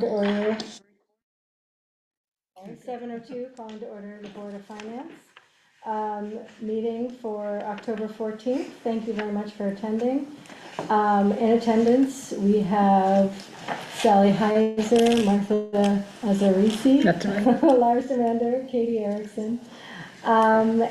order 7:02, calling to order the Board of Finance meeting for October 14th. Thank you very much for attending. In attendance, we have Sally Heiser, Martha Azarisi, That's right. Lars Demander, Katie Erickson, and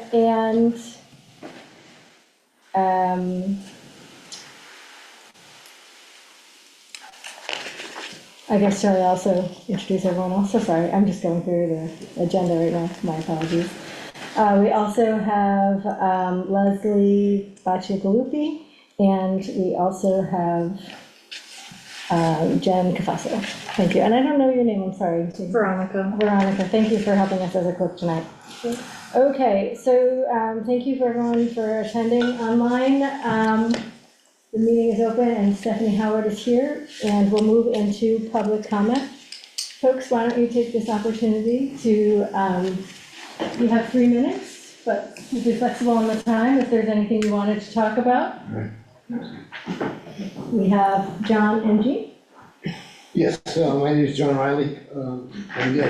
I guess shall I also introduce everyone else? So sorry, I'm just going through the agenda right now. My apologies. We also have Leslie Bacigalupi, and we also have Jen Cafasso. Thank you. And I don't know your name, I'm sorry. Veronica. Veronica, thank you for helping us as a clerk tonight. Okay, so thank you for everyone for attending online. The meeting is open and Stephanie Howard is here, and we'll move into public comment. Folks, why don't you take this opportunity to, you have 3 minutes, but be flexible on the time if there's anything you wanted to talk about. We have John and Jean. Yes, my name is John Riley. I'm the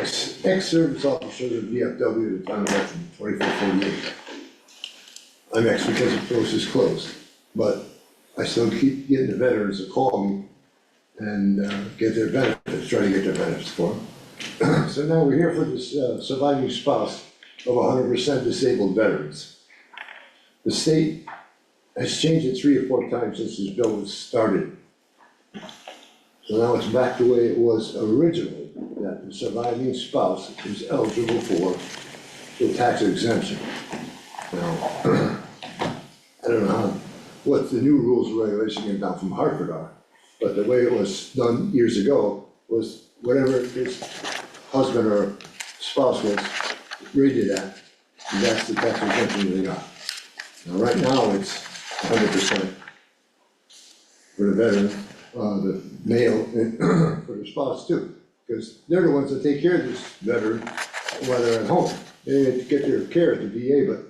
ex-service officer of VFW at the town of Bethany, 2448. I'm ex because the post is closed, but I still keep getting the veterans to call me and get their benefits, try to get their benefits for them. So now we're here for this surviving spouse of 100% disabled veterans. The state has changed it 3 or 4 times since this bill was started. So now it's back the way it was originally, that the surviving spouse is eligible for the tax exemption. Now, I don't know what the new rules and regulations came down from Hartford are, but the way it was done years ago was whatever his husband or spouse was rated at, that's the tax exemption they got. Now, right now, it's 100% for the veteran, the male, and for the spouse too, because they're the ones that take care of this veteran while they're at home. They have to get their care at the VA, but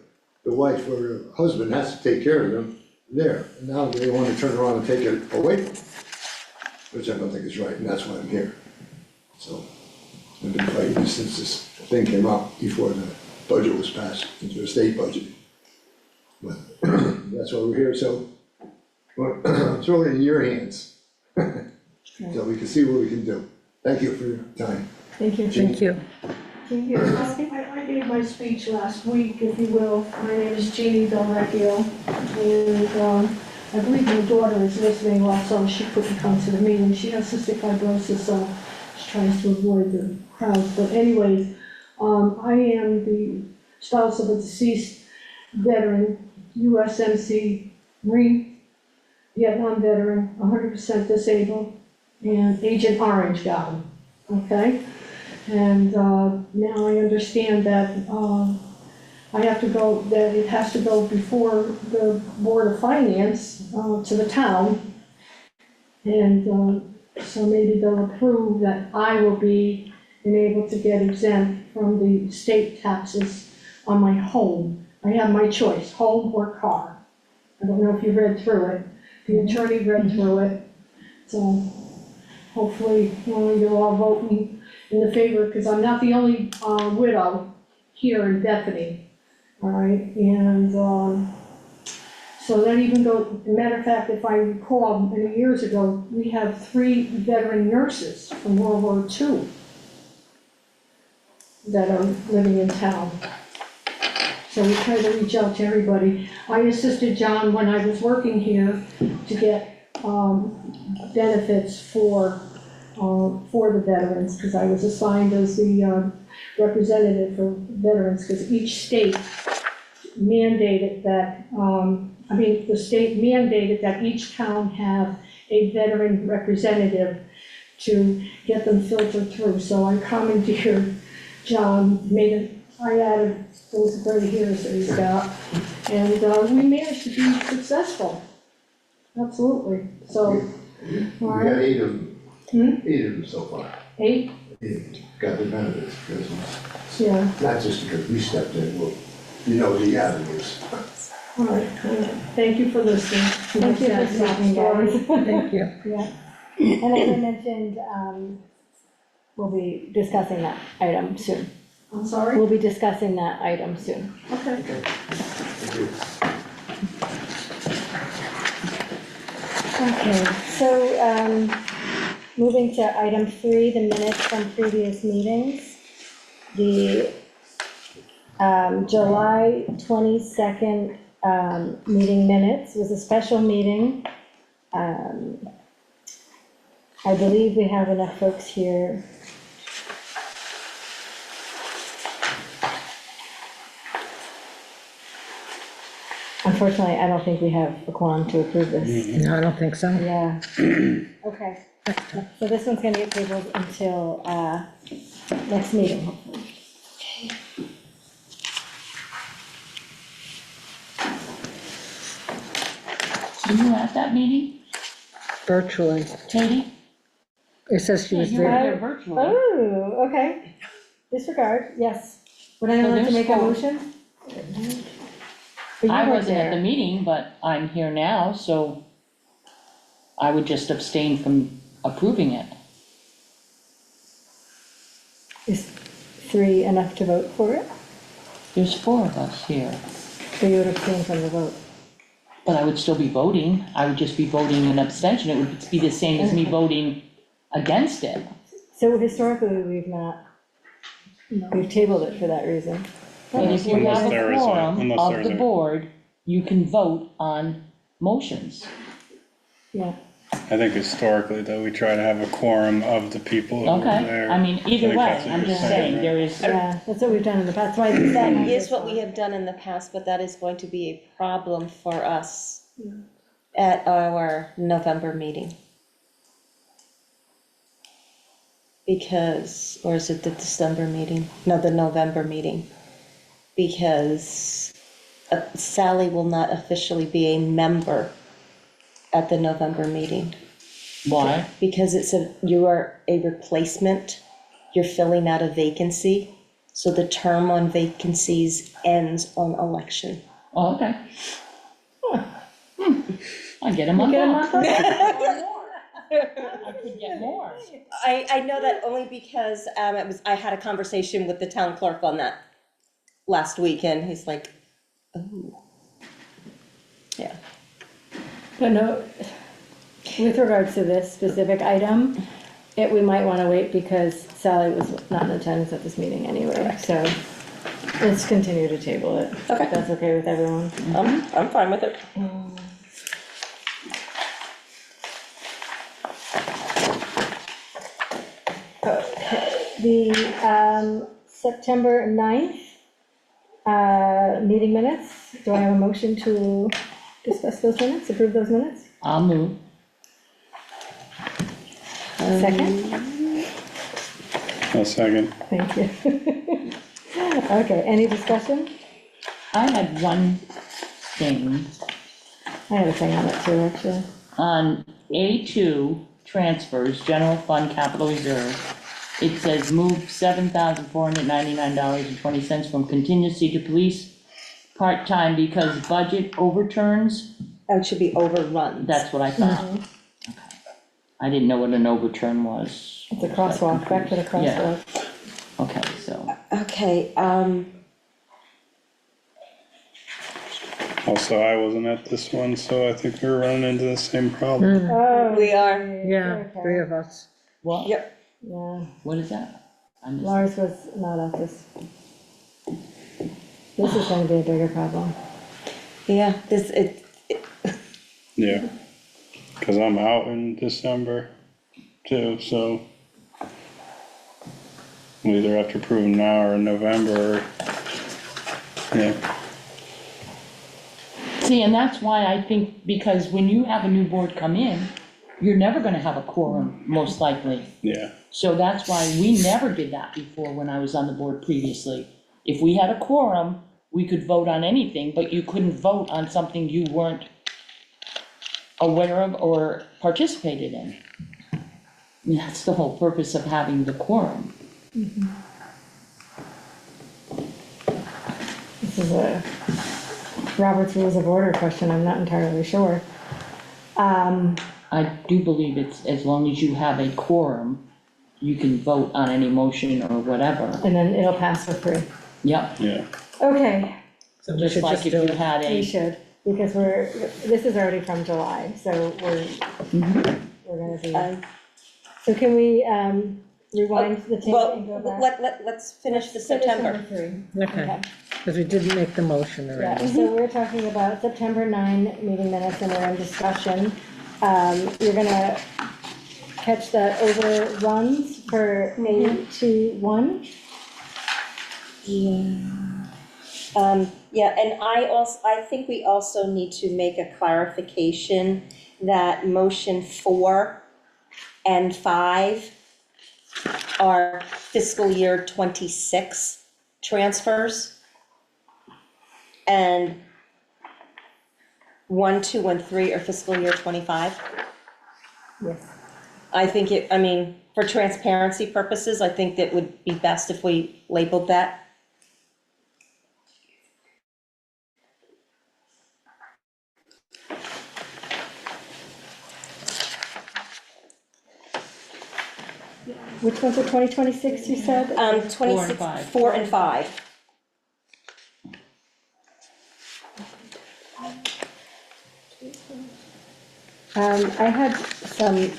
the wife or the husband has to take care of them there. And now they want to turn around and take it away from them, which I don't think is right, and that's why I'm here. So I've been fighting this since this thing came out before the budget was passed into the state budget. But that's why we're here, so we'll throw it in your hands so we can see what we can do. Thank you for your time. Thank you. Thank you. I gave my speech last week, if you will. My name is Jeannie Del Vecchio, and I believe my daughter is listening also. She couldn't come to the meeting. She has cystic fibrosis, so she tries to avoid the crowds. But anyways, I am the spouse of a deceased veteran, USMC Marine, Vietnam veteran, 100% disabled, and Agent Orange got him, okay? And now I understand that I have to go, that it has to go before the Board of Finance to the town. And so maybe they'll approve that I will be enabled to get exempt from the state taxes on my home. I have my choice, home or car. I don't know if you read through it. The attorney read through it. So hopefully you'll all vote me in the favor, because I'm not the only widow here in Bethany, all right? And so that even go, matter of fact, if I recall, many years ago, we have 3 veteran nurses from World War II that are living in town. So we try to reach out to everybody. I assisted John when I was working here to get benefits for the veterans, because I was assigned as the representative for veterans, because each state mandated that, the state mandated that each town have a veteran representative to get them filtered through. So I commandeered John, I added those 30 years that he's got, and we managed to be successful. Absolutely. So, We got 8 of them. 8 of them so far. 8? 8 got the benefits, because Yeah. not just because we stepped in, well, you know the avenues. All right. Thank you for listening. Thank you for stopping, guys. Thank you. Yeah. And as I mentioned, we'll be discussing that item soon. I'm sorry? We'll be discussing that item soon. Okay. Thank you. Okay, so, moving to item 3, the minutes from previous meetings. The, July 22nd, meeting minutes was a special meeting. I believe we have enough folks here. Unfortunately, I don't think we have a quorum to approve this. No, I don't think so. Yeah, okay. So this one's gonna get tabled until, next meeting, hopefully. Were you at that meeting, Virtually. Katie? It says she Yeah, was you were there. there virtually. Oh, okay. Disregard, yes. Would anyone like to there's make a four. motion? But you I weren't wasn't at the there. meeting, but I'm here now, so I would just abstain from approving it. Is 3 enough to vote for it? There's 4 of us here, Or you would abstain from the vote? but I would still be voting. I would just be voting an abstention. It would be the same as me voting against it. So historically, we've tabled it for that reason. But if you Unless have there a is a- quorum unless of there's the a- board, you can vote on motions. Yeah, I think historically, though, we try to have a quorum of the people who are Okay, there. I mean, either think way, that's what I'm you're just saying, saying, right? there is, yeah, that's what we've done in the past, that's why. That is what we have done in the past, but that is going to be a problem for us at our November meeting. Because, or is it the December meeting? No, the November meeting. Because Sally will not officially be a member at the November meeting. why? Because you are a replacement, you're filling out a vacancy, so the term on vacancies ends on election. Oh, okay. I get a You month get a off. month off? I could get more. I know that only because I had a conversation with the town clerk on that last week, and he's like, oh. Yeah. But no, with regards to this specific item, we might want to wait because Sally was not in attendance at this meeting anyway, so let's continue to table it. Okay. If that's okay with everyone. I'm fine with it. The September 9th meeting minutes, do I have a motion to discuss those minutes, approve those minutes? I'll move. Second? A second. Thank you. Okay, any discussion? I had one thing I had a thing on it too, actually. on A2 transfers, general fund capital reserve. It says move $7,499.20 from contingency to police part-time because budget overturns. Oh, it should be overrun. That's what I thought. Okay. I didn't know what an overturn was. It's a crosswalk, back to the crosswalk. Okay, so, Okay, Also, I wasn't at this one, so I think we're running into the same problem. Oh. we are, Yeah, okay. 3 of us. what? yep. Yeah, What is that? I missed it. Lars was not at this. This is gonna be a bigger problem. Yeah, Yeah. Cause I'm out in December too, so we either have to approve them now or in November, or, yeah. See, and that's why I think, because when you have a new board come in, you're never gonna have a quorum, most likely. Yeah, So that's why we never did that before when I was on the board previously. If we had a quorum, we could vote on anything, but you couldn't vote on something you weren't aware of or participated in. And that's the whole purpose of having the quorum. This is a Robert's Rules of Order question, I'm not entirely sure. I do believe it's as long as you have a quorum, you can vote on any motion or whatever. And then it'll pass for free. Yep, Yeah, Okay, So we just should like just if do you it. had we a, should, because this is already from July, so we're gonna be, so can we, rewind the tape Well, and go back? let's finish the Finish September. number 3. Okay, because we didn't make the motion Yeah, already. so we're talking about September 9 meeting minutes and we're in discussion. You're gonna catch the overruns for A21. Yeah, and I think we also need to make a clarification that motion 4 and 5 are fiscal year 26 transfers. And 1, 2, and 3 are fiscal year 25. Yes. I think I mean, for transparency purposes, I think that would be best if we labeled that. Which ones are 2026, you said? 26, 5. 4 and 5. I had some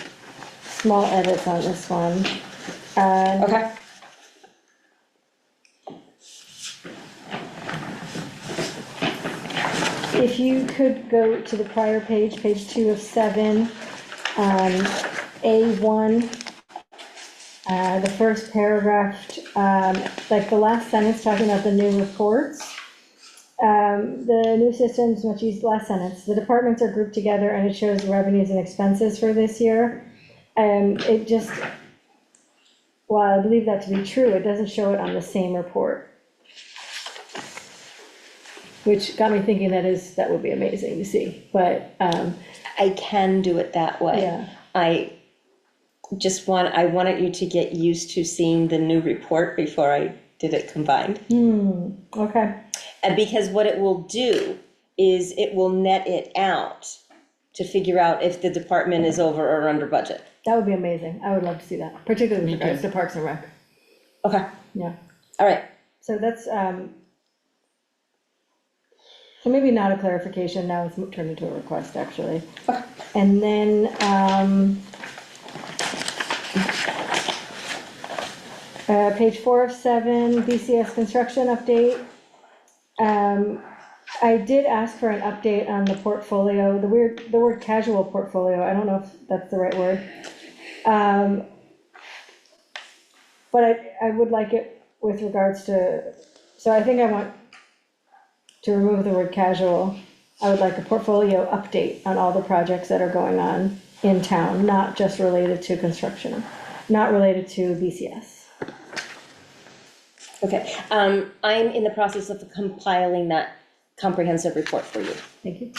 small edits on this one. Okay. If you could go to the prior page, page 2 of 7, A1, the first paragraph, like the last sentence talking about the new reports. The new systems, much used, last sentence, the departments are grouped together and it shows revenues and expenses for this year. It just, while I believe that to be true, it doesn't show it on the same report. Which got me thinking that would be amazing to see, but, I can do it that way. yeah. I wanted you to get used to seeing the new report before I did it combined. Okay, And because what it will do is it will net it out to figure out if the department is over or under budget. that would be amazing, I would love to see that, particularly with Me regards too. to Parks and Rec, Okay, yeah. all right. So that's, so maybe not a clarification, now it's turned into a request, actually. And then, page 4 of 7, BCS construction update. I did ask for an update on the portfolio, the word casual portfolio, I don't know if that's the right word. But I would like it with regards to, so I think I want to remove the word casual. I would like a portfolio update on all the projects that are going on in town, not just related to construction, not related to BCS. Okay, I'm in the process of compiling that comprehensive report for you. Thank you.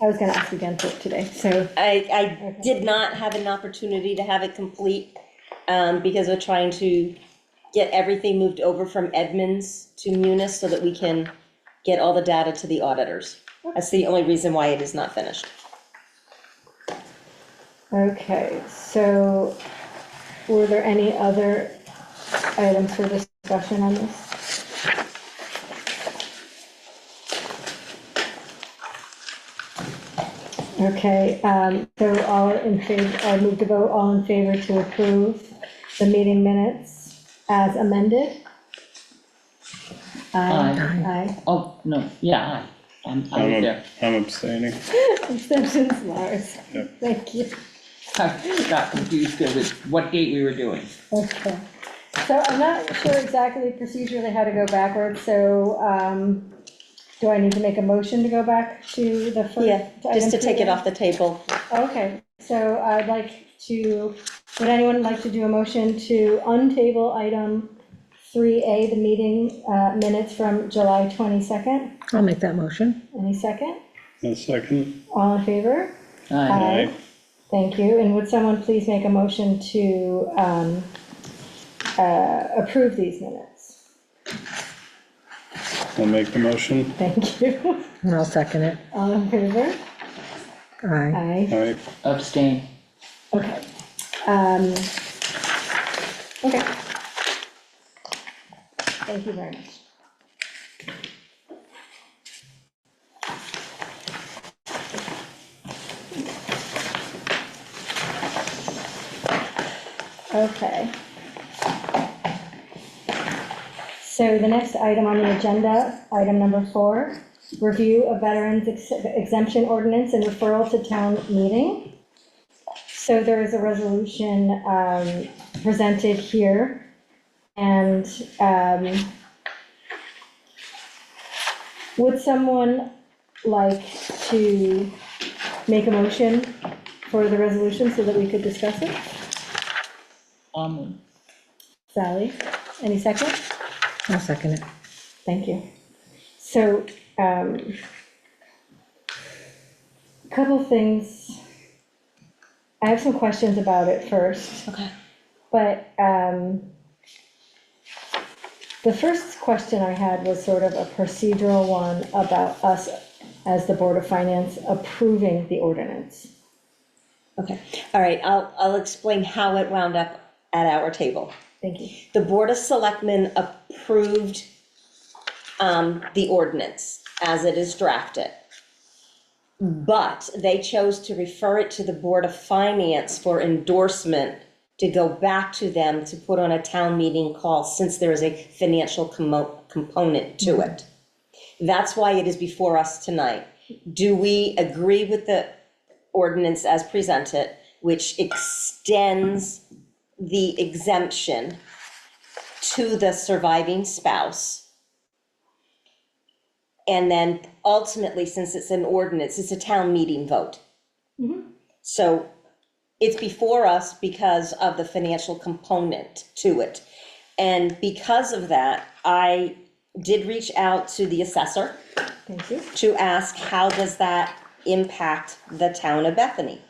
I was gonna ask again for it today, so, I did not have an opportunity to have it complete, because we're trying to get everything moved over from Edmunds to Munis so that we can get all the data to the auditors. That's the only reason why it is not finished. okay, so were there any other items for discussion on this? Okay, so all in favor, I move to vote, all in favor to approve the meeting minutes as amended? Aye. oh, no, yeah, I was there. I'm abstaining. Abstentions, Lars. Yep. Thank you. I got confused because it's what date we were doing. Okay. So I'm not sure exactly procedurally how to go backwards, so, do I need to make a motion to go back to the first? Yeah, just to take it off the table. Okay, so I'd like to, would anyone like to do a motion to untable item 3A, the meeting minutes from July 22nd? I'll make that motion. Any second? A second. All in favor? Aye. Thank you, and would someone please make a motion to approve these minutes? I'll make the motion. Thank you. And I'll second it. All in favor? Aye. Aye. Aye. Abstain. Okay. Okay. Thank you very much. Okay. So the next item on the agenda, item number 4, review of veterans exemption ordinance and referral to town meeting. So there is a resolution presented here, and would someone like to make a motion for the resolution so that we could discuss it? Sally, any second? I'll second it. Thank you. So, couple things. I have some questions about it first, Okay. but the first question I had was sort of a procedural one about us as the Board of Finance approving the ordinance. Okay, all right, I'll explain how it wound up at our table. Thank you. The Board of Selectmen approved the ordinance as it is drafted. But they chose to refer it to the Board of Finance for endorsement to go back to them to put on a town meeting call, since there is a financial component to it. That's why it is before us tonight. Do we agree with the ordinance as presented, which extends the exemption to the surviving spouse? And then ultimately, since it's an ordinance, it's a town meeting vote. So it's before us because of the financial component to it. And because of that, I did reach out to the assessor Thank you. to ask, how does that impact the town of Bethany?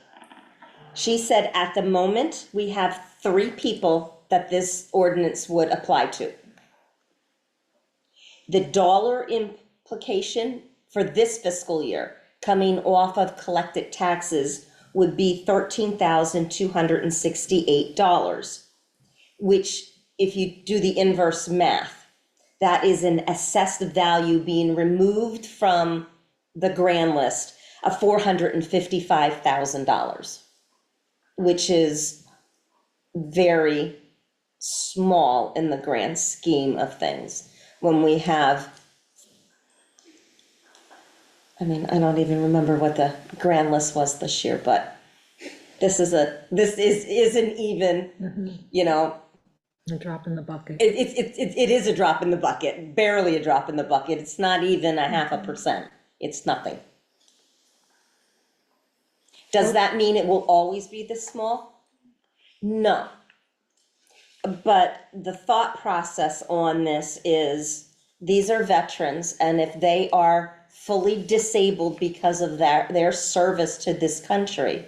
She said, at the moment, we have 3 people that this ordinance would apply to. The dollar implication for this fiscal year, coming off of collected taxes, would be $13,268, which, if you do the inverse math, that is an assessed value being removed from the grand list of $455,000, which is very small in the grand scheme of things. When we have, I don't even remember what the grand list was this year, but this isn't even, A drop in the bucket. it is a drop in the bucket, barely a drop in the bucket. It's not even 0.5%. It's nothing. Does that mean it will always be this small? No. But the thought process on this is, these are veterans, and if they are fully disabled because of their service to this country,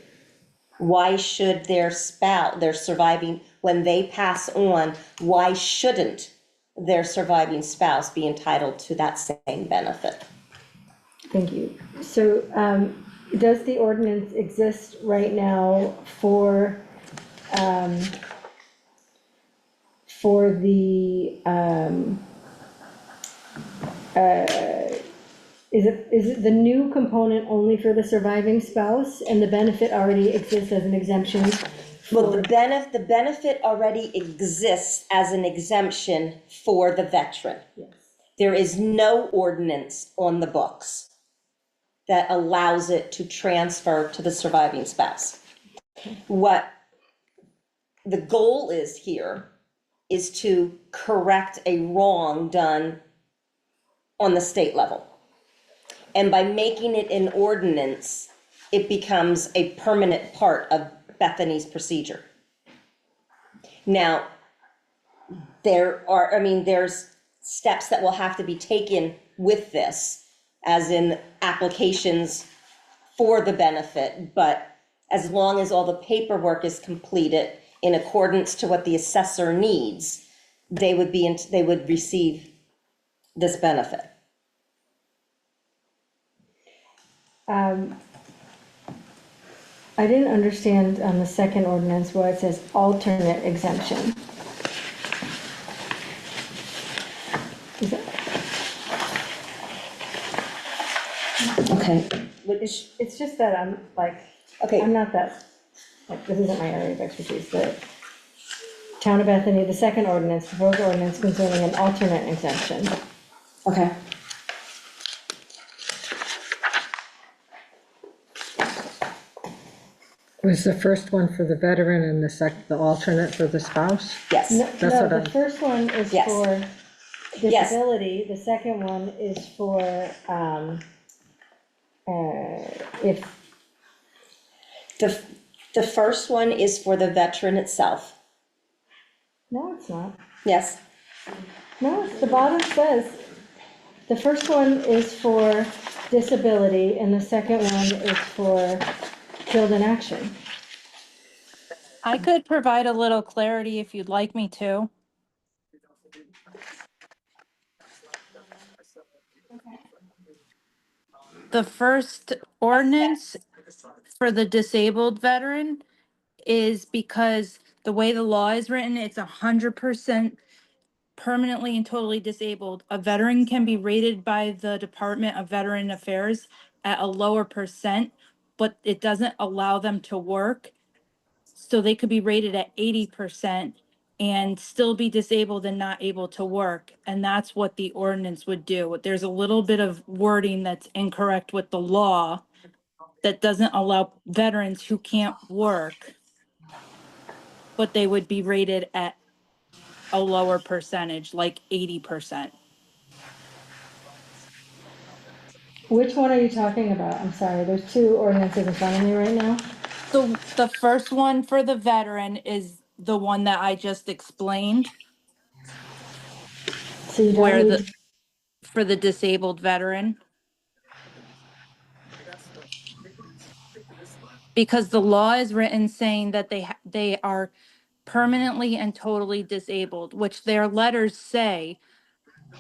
why should their spouse, their surviving, when they pass on, why shouldn't their surviving spouse be entitled to that same benefit? Thank you. So, does the ordinance exist right now for the, is it the new component only for the surviving spouse, and the benefit already exists as an exemption? Well, the benefit already exists as an exemption for the veteran. Yes. There is no ordinance on the books that allows it to transfer to the surviving spouse. What the goal is here is to correct a wrong done on the state level. And by making it an ordinance, it becomes a permanent part of Bethany's procedure. Now, there's steps that will have to be taken with this, as in applications for the benefit, but as long as all the paperwork is completed in accordance to what the assessor needs, they would receive this benefit. I didn't understand on the second ordinance where it says alternate exemption. Is it- Okay, which, It's just that I'm like, okay, I'm not that, like, this isn't my area of expertise, the Town of Bethany, the second ordinance, proposed ordinance concerning an alternate exemption. okay. Was the first one for the veteran and the alternate for the spouse? Yes, No, That's what the I- first one is Yes. for Yes. disability, the second one is for, if, the, the first one is for the veteran itself. no, it's not. Yes, No, it's, the bottom says, the first one is for disability, and the second one is for killed in action. I could provide a little clarity if you'd like me to. The first ordinance for the disabled veteran is because the way the law is written, it's 100% permanently and totally disabled. A veteran can be rated by the Department of Veteran Affairs at a lower percent, but it doesn't allow them to work. So they could be rated at 80% and still be disabled and not able to work. And that's what the ordinance would do. There's a little bit of wording that's incorrect with the law that doesn't allow veterans who can't work, but they would be rated at a lower percentage, like 80%. Which one are you talking about? I'm sorry, there's two ordinances in front of me right now. The first one for the veteran is the one that I just explained, So you where don't need, for the disabled veteran. Because the law is written saying that they are permanently and totally disabled, which their letters say.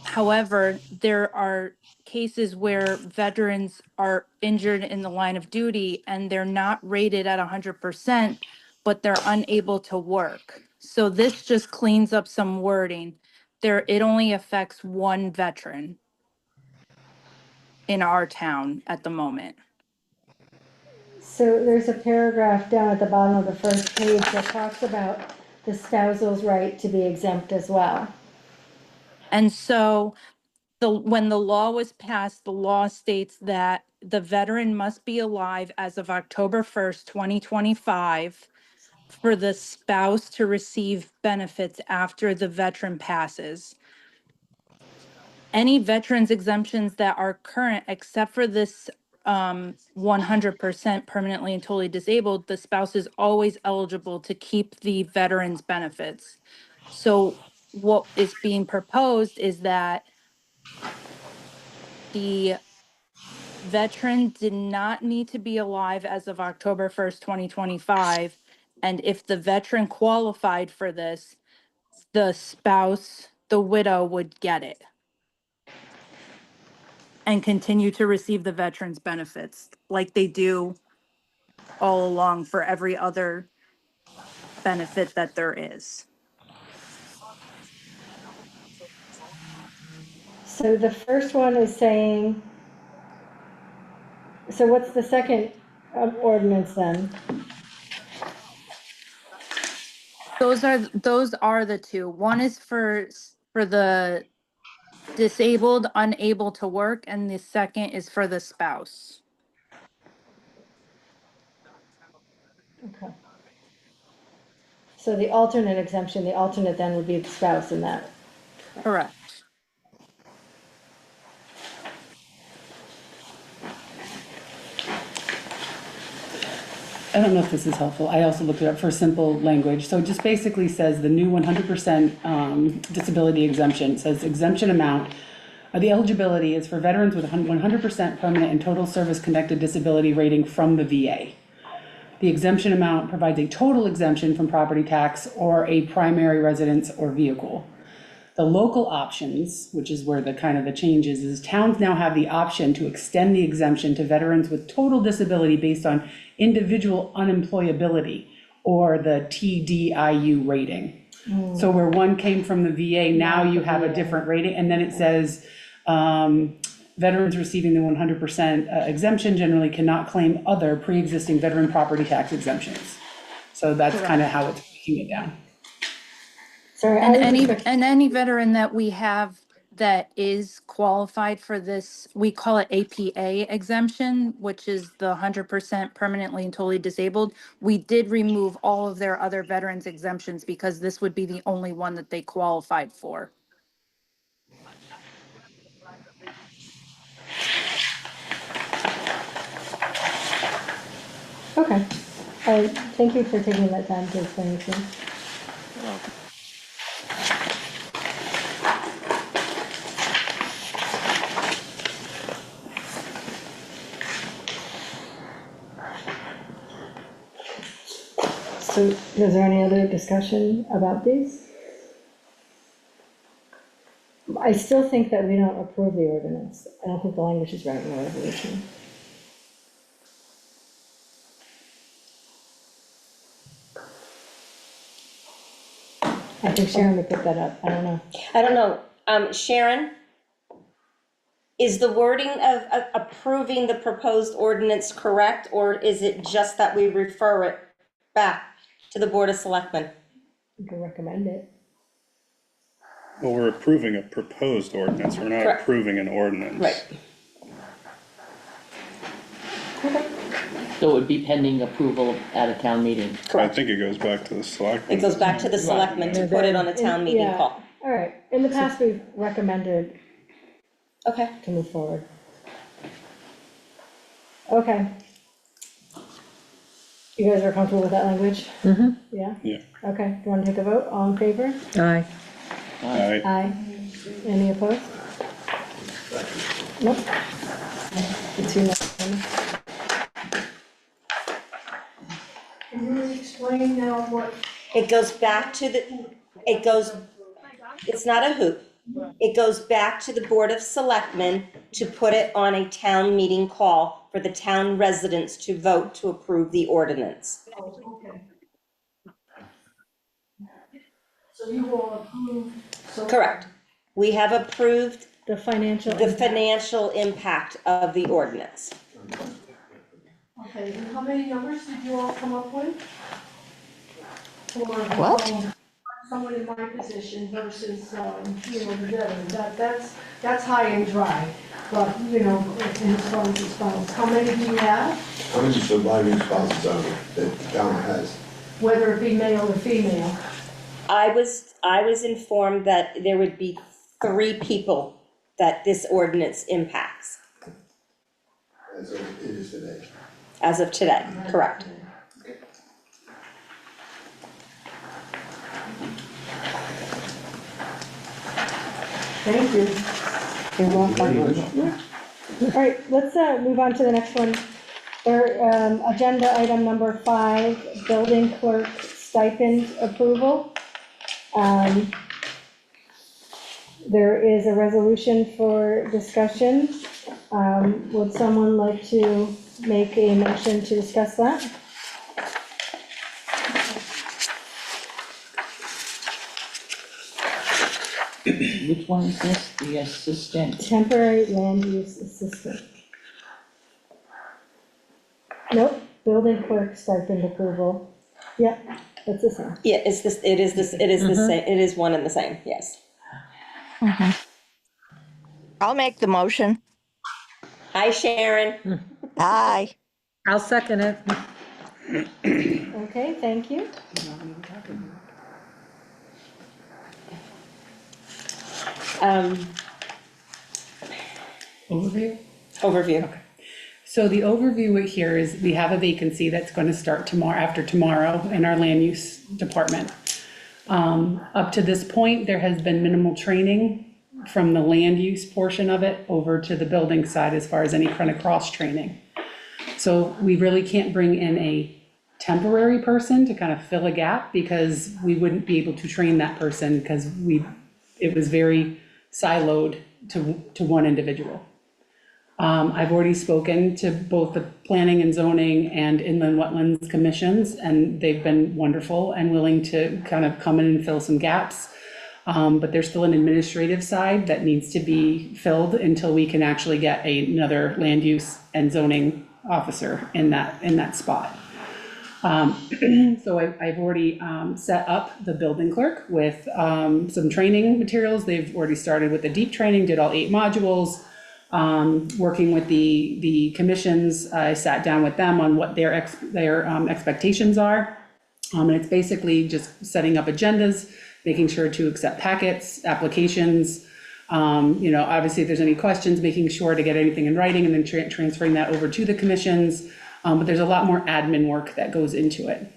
However, there are cases where veterans are injured in the line of duty and they're not rated at 100%, but they're unable to work. So this just cleans up some wording. It only affects one veteran in our town at the moment. so there's a paragraph down at the bottom of the first page that talks about the spousal's right to be exempt as well. And so when the law was passed, the law states that the veteran must be alive as of October 1st, 2025 for the spouse to receive benefits after the veteran passes. Any veterans exemptions that are current, except for this 100% permanently and totally disabled, the spouse is always eligible to keep the veteran's benefits. So what is being proposed is that the veteran did not need to be alive as of October 1st, 2025. And if the veteran qualified for this, the spouse, the widow would get it and continue to receive the veteran's benefits like they do all along for every other benefit that there is. So the first one is saying, so what's the second ordinance then? Those are the two. One is for the disabled, unable to work, and the second is for the spouse. Okay. So the alternate exemption, the alternate then would be the spouse in that. Correct. I don't know if this is helpful. I also looked it up for simple language. So it just basically says the new 100% disability exemption says exemption amount. The eligibility is for veterans with 100% permanent and total service-connected disability rating from the VA. The exemption amount provides a total exemption from property tax or a primary residence or vehicle. The local options, which is where the kind of the change is towns now have the option to extend the exemption to veterans with total disability based on individual unemployability or the TDIU rating. So where one came from the VA, now you have a different rating, and then it says, veterans receiving the 100% exemption generally cannot claim other pre-existing veteran property tax exemptions. So that's kind of how it's breaking it down. Sorry, And I was any veteran that we have that is qualified for this, we call it APA exemption, which is the 100% permanently and totally disabled. We did remove all of their other veterans exemptions because this would be the only one that they qualified for. okay. Thank you for taking that time to explain it to me. So is there any other discussion about these? I still think that we don't approve the ordinance. I don't think the language is right in the resolution. I think Sharon would pick that up. I don't know. I don't know, Sharon? Is the wording of approving the proposed ordinance correct, or is it just that we refer it back to the Board of Selectmen? You can recommend it. Well, we're approving a proposed ordinance, we're not Correct. approving an ordinance. Right. Okay. So it would be pending approval at a town meeting. I think it goes back to the selectmen. It goes back to the selectmen to put it on a town meeting Yeah. call. All right. In the past, we've recommended Okay. to move forward. Okay. You guys are comfortable with that language? Mm-hmm. Yeah? Yeah. Okay, do you want to take a vote? All in favor? Aye. Aye. Aye. Any opposed? Nope. It's unanimous. Can you explain now what, It goes back to it's not a hoop. It goes back to the Board of Selectmen to put it on a town meeting call for the town residents to vote to approve the ordinance. oh, okay. So you all approved, so. Correct. We have approved The financial. the financial impact of the ordinance. Okay, and how many numbers did you all come up with? For, What? someone in my position versus, you know, the veteran, that's high and dry. But, you know, in as far as the spouse, how many do you have? How many surviving spouses are there that the town has? Whether it be male or female? I was informed that there would be 3 people that this ordinance impacts As it is today. as of today, correct? Thank you. You're welcome. All right, let's move on to the next one. Agenda item number 5, building clerk stipend approval. There is a resolution for discussion. Would someone like to make a motion to discuss that? Which one is this? The assistant? Temporary land use assistant. Nope, building clerk stipend approval. Yep, that's the same. Yeah, it is the same, it is one and the same, yes. I'll make the motion. Hi, Sharon. Aye. I'll second it. Okay, thank you. Overview. So the overview here is we have a vacancy that's going to start after tomorrow in our land use department. Up to this point, there has been minimal training from the land use portion of it over to the building side as far as any kind of cross training. So we really can't bring in a temporary person to kind of fill a gap because we wouldn't be able to train that person because it was very siloed to one individual. I've already spoken to both the planning and zoning and inland wetlands commissions, and they've been wonderful and willing to kind of come in and fill some gaps. But there's still an administrative side that needs to be filled until we can actually get another land use and zoning officer in that spot. So I've already set up the building clerk with some training materials. They've already started with the deep training, did all 8 modules. Working with the commissions, I sat down with them on what their expectations are. And it's basically just setting up agendas, making sure to accept packets, applications. Obviously if there's any questions, making sure to get anything in writing and then transferring that over to the commissions. But there's a lot more admin work that goes into it.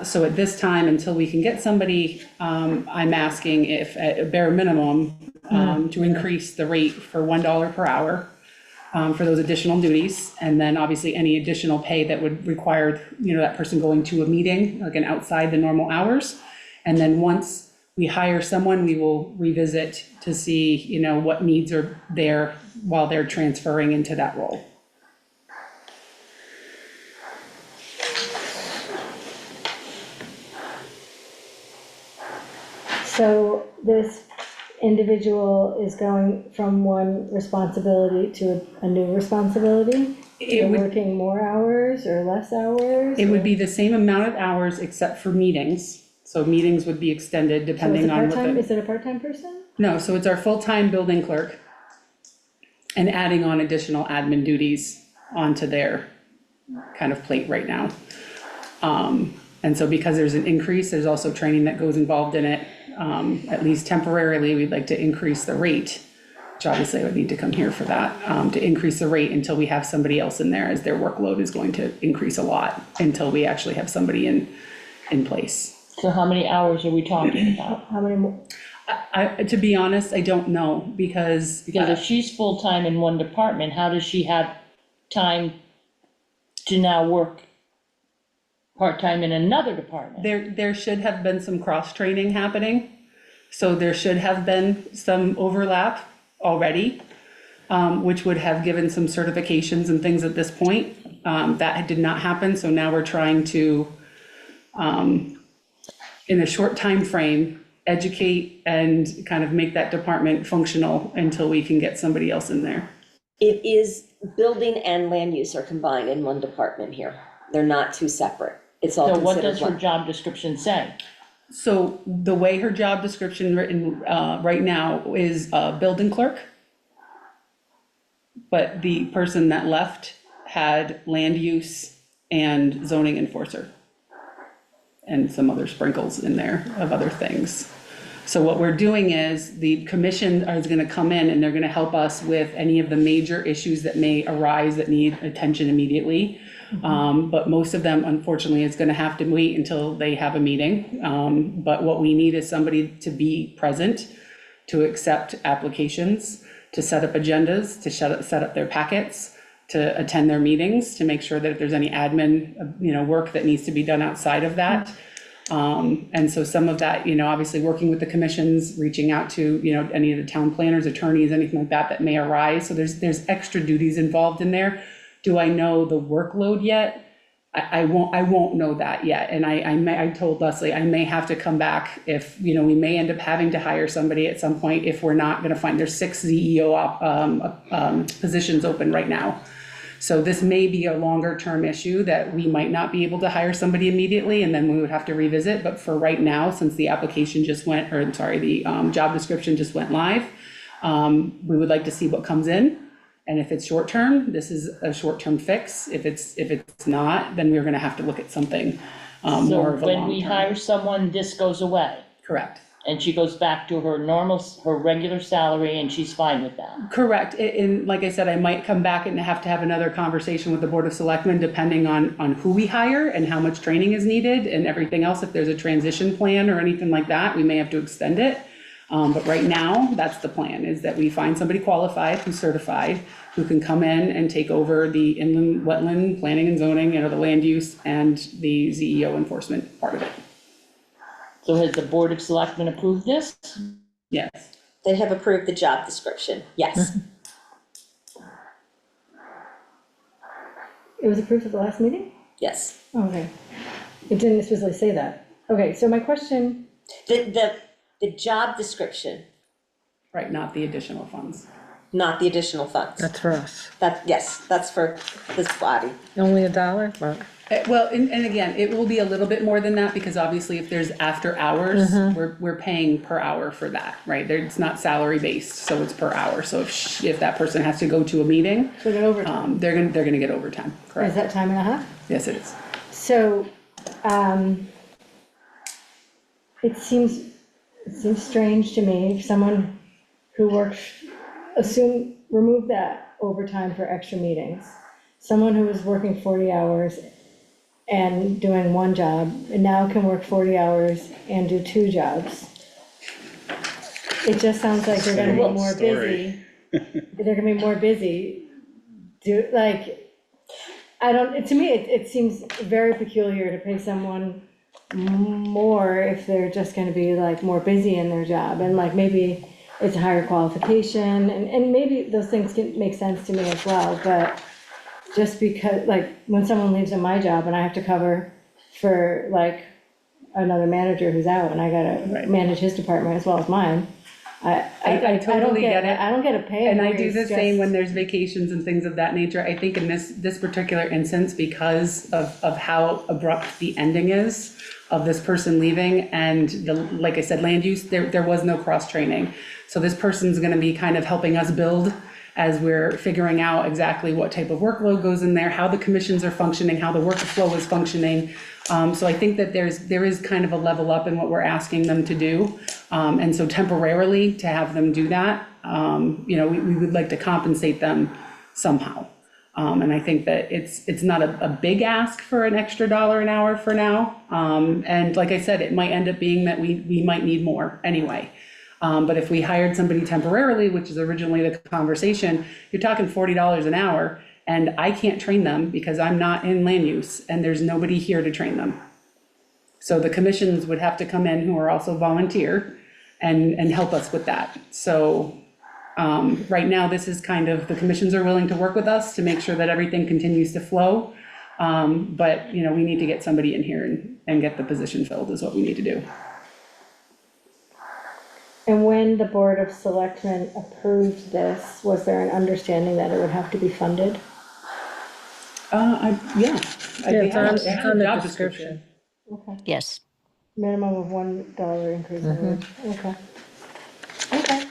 So at this time, until we can get somebody, I'm asking if at a bare minimum, to increase the rate for $1 per hour for those additional duties. And then obviously any additional pay that would require, that person going to a meeting, like an outside the normal hours. And then once we hire someone, we will revisit to see, what needs are there while they're transferring into that role. So this individual is going from one responsibility to a new responsibility? They're working more hours or less hours? It would be the same amount of hours except for meetings. So meetings would be extended depending on what Is it a part-time person? No, so it's our full-time building clerk and adding on additional admin duties onto their kind of plate right now. And so because there's an increase, there's also training that goes involved in it. At least temporarily, we'd like to increase the rate, which obviously I would need to come here for that, to increase the rate until we have somebody else in there, as their workload is going to increase a lot until we actually have somebody in place. So how many hours are we talking about? How many more? To be honest, I don't know, because If she's full-time in one department, how does she have time to now work part-time in another department? there should have been some cross-training happening. So there should have been some overlap already, which would have given some certifications and things at this point. That did not happen, so now we're trying to, in a short time frame, educate and kind of make that department functional until we can get somebody else in there. It is building and land use are combined in one department here. They're not two separate. It's all So what considered does her one. job description say? So the way her job description written right now is building clerk. But the person that left had land use and zoning enforcer. And some other sprinkles in there of other things. So what we're doing is the commission is gonna come in and they're gonna help us with any of the major issues that may arise that need attention immediately. But most of them, unfortunately, is gonna have to wait until they have a meeting. But what we need is somebody to be present, to accept applications, to set up agendas, to set up their packets, to attend their meetings, to make sure that if there's any admin, work that needs to be done outside of that. And so some of that, obviously working with the commissions, reaching out to, any of the town planners, attorneys, anything like that may arise. So there's extra duties involved in there. Do I know the workload yet? I won't know that yet. And I told Leslie, I may have to come back if, we may end up having to hire somebody at some point if we're not gonna find, there's 6 CEO positions open right now. So this may be a longer term issue that we might not be able to hire somebody immediately, and then we would have to revisit. But for right now, since the application just went, the job description just went live, we would like to see what comes in. And if it's short term, this is a short term fix. If it's not, then we're gonna have to look at something more of a long term. So when we hire someone, this goes away? Correct. And she goes back to her regular salary, and she's fine with that? Correct. And like I said, I might come back and have to have another conversation with the Board of Selectmen, depending on who we hire and how much training is needed and everything else. If there's a transition plan or anything like that, we may have to extend it. But right now, that's the plan, is that we find somebody qualified, who's certified, who can come in and take over the inland wetland planning and zoning, the land use and the ZEO enforcement part of it. So has the Board of Selectmen approved this? Yes. They have approved the job description, yes. It was approved at the last meeting? Yes. Oh, okay. It didn't explicitly say that. Okay, so my question, The job description, Right, not the additional funds. not the additional funds. That's for us. Yes, that's for this body. Only $1, but Well, and again, it will be a little bit more than that, because obviously if there's after hours, we're paying per hour for that, right? It's not salary based, so it's per hour. So if that person has to go to a meeting, so get overtime. they're gonna get overtime, Is correct? that time and a half? Yes, it is. So, it seems strange to me, if someone who works, remove that overtime for extra meetings. Someone who was working 40 hours and doing one job, and now can work 40 hours and do two jobs. It just sounds like they're gonna be Same more story. busy. They're gonna be more busy, to me, it seems very peculiar to pay someone more if they're just gonna be like more busy in their job, and like maybe it's a higher qualification, and maybe those things can make sense to me as well, but just because, like, when someone leaves in my job and I have to cover for like another manager who's out and I gotta manage his department as well as mine, I don't totally get it. I don't get a pay And I do raise the same just- when there's vacations and things of that nature. I think in this particular instance, because of how abrupt the ending is of this person leaving, and like I said, land use, there was no cross-training. So this person's gonna be kind of helping us build as we're figuring out exactly what type of workload goes in there, how the commissions are functioning, how the workflow is functioning. So I think that there is kind of a level up in what we're asking them to do. And so temporarily, to have them do that, we would like to compensate them somehow. And I think that it's not a big ask for an extra $1 an hour for now. And like I said, it might end up being that we might need more anyway. But if we hired somebody temporarily, which is originally the conversation, you're talking $40 an hour, and I can't train them because I'm not in land use, and there's nobody here to train them. So the commissions would have to come in, who are also volunteer, and help us with that. So right now, this is kind of, the commissions are willing to work with us to make sure that everything continues to flow. But, we need to get somebody in here and get the position filled is what we need to do. And when the Board of Selectmen approved this, was there an understanding that it would have to be funded? Yeah. yeah, it's on the Job description. Okay, Yes. minimum of $1 increase in wage, okay. Okay.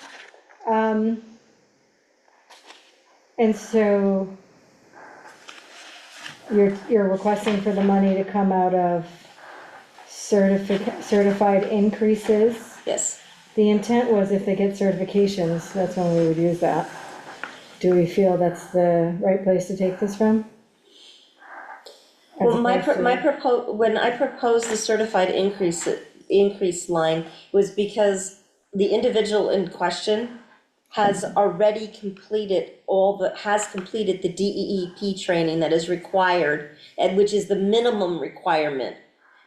And so you're requesting for the money to come out of certified increases? Yes. The intent was if they get certifications, that's when we would use that. Do we feel that's the right place to take this from? As Well, opposed to- when I proposed the certified increase line was because the individual in question has already completed the DEEP training that is required, and which is the minimum requirement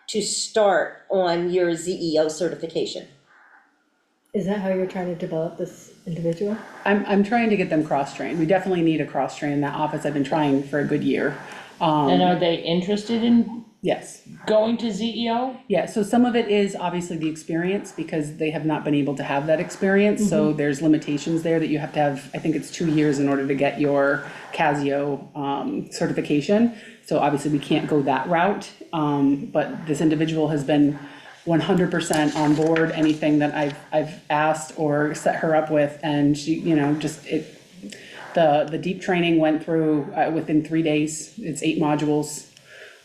to start on your ZEO certification. Is that how you're trying to develop this individual? I'm trying to get them cross-trained. We definitely need a cross-train in that office. I've been trying for a good year. And are they interested in Yes. going to ZEO? Yeah, so some of it is obviously the experience, because they have not been able to have that experience. So there's limitations there that you have to have, I think it's 2 years in order to get your Casio certification. So obviously we can't go that route. But this individual has been 100% on board, anything that I've asked or set her up with, and she, the deep training went through within 3 days. It's 8 modules.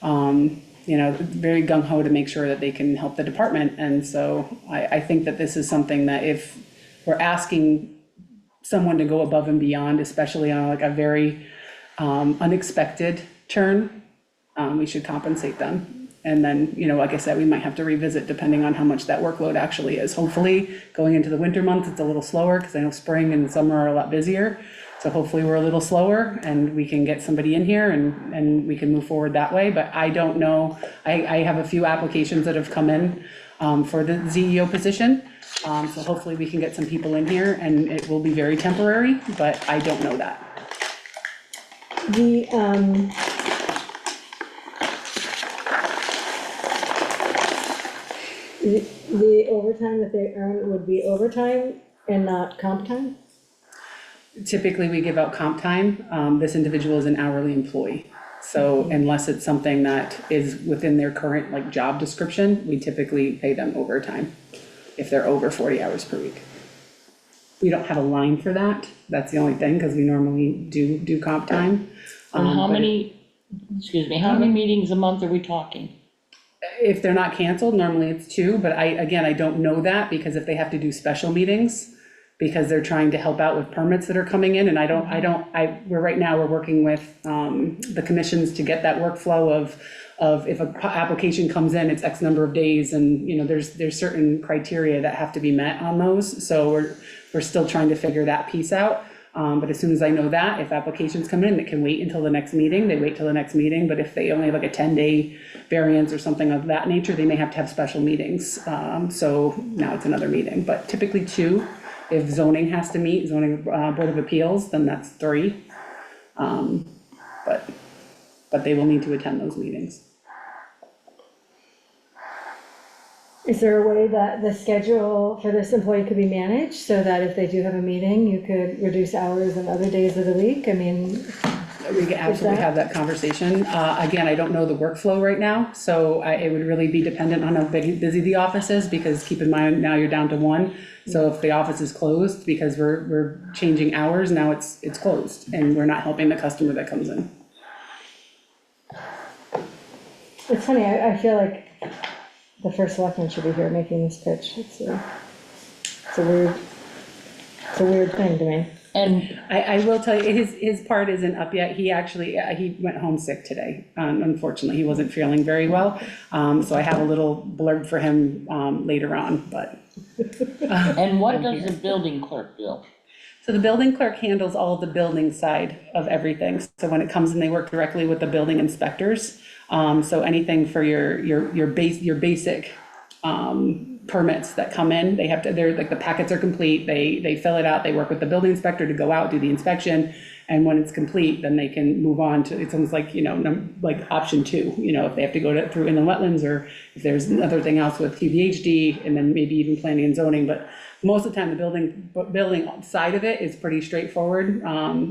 Very gung-ho to make sure that they can help the department. And so I think that this is something that if we're asking someone to go above and beyond, especially on like a very unexpected turn, we should compensate them. And then, like I said, we might have to revisit depending on how much that workload actually is. Hopefully, going into the winter months, it's a little slower, because I know spring and summer are a lot busier. So hopefully we're a little slower and we can get somebody in here and we can move forward that way. But I don't know, I have a few applications that have come in for the ZEO position. So hopefully we can get some people in here, and it will be very temporary, but I don't know that. The overtime that they earn would be overtime and not comp time? Typically, we give out comp time. This individual is an hourly employee. So unless it's something that is within their current like job description, we typically pay them overtime if they're over 40 hours per week. We don't have a line for that. That's the only thing, because we normally do comp time. And how But many, excuse me, how many meetings a month are we talking? if they're not canceled, normally it's 2, but I don't know that, because if they have to do special meetings, because they're trying to help out with permits that are coming in, and right now, we're working with the commissions to get that workflow of if an application comes in, it's X number of days, and, you know, there's certain criteria that have to be met on those, so we're still trying to figure that piece out. But as soon as I know that, if applications come in that can wait until the next meeting, they wait till the next meeting, but if they only have like a 10-day variance or something of that nature, they may have to have special meetings. So now it's another meeting, but typically 2. If zoning has to meet, zoning board of appeals, then that's 3. But they will need to attend those meetings. Is there a way that the schedule for this employee could be managed so that if they do have a meeting, you could reduce hours on other days of the week? I mean, We can absolutely have that conversation. Again, I don't know the workflow right now, so it would really be dependent on how busy the office is, because keep in mind, now you're down to 1. So if the office is closed, because we're changing hours, now it's closed, and we're not helping the customer that comes in. it's funny, I feel like the first selectman should be here making this pitch. It's a weird thing to me. And I will tell you, his part isn't up yet. He actually, he went home sick today. Unfortunately, he wasn't feeling very well. So I have a little blurb for him later on, but. and what does the building clerk do? So the building clerk handles all of the building side of everything. So when it comes in, they work directly with the building inspectors. So anything for your basic permits that come in, they're like, the packets are complete, they fill it out, they work with the building inspector to go out, do the inspection, and when it's complete, then they can move on to, it's almost like, you know, like option 2, you know, if they have to go through inland wetlands, or if there's another thing else with QVHD, and then maybe even planning and zoning, but most of the time, the building side of it is pretty straightforward,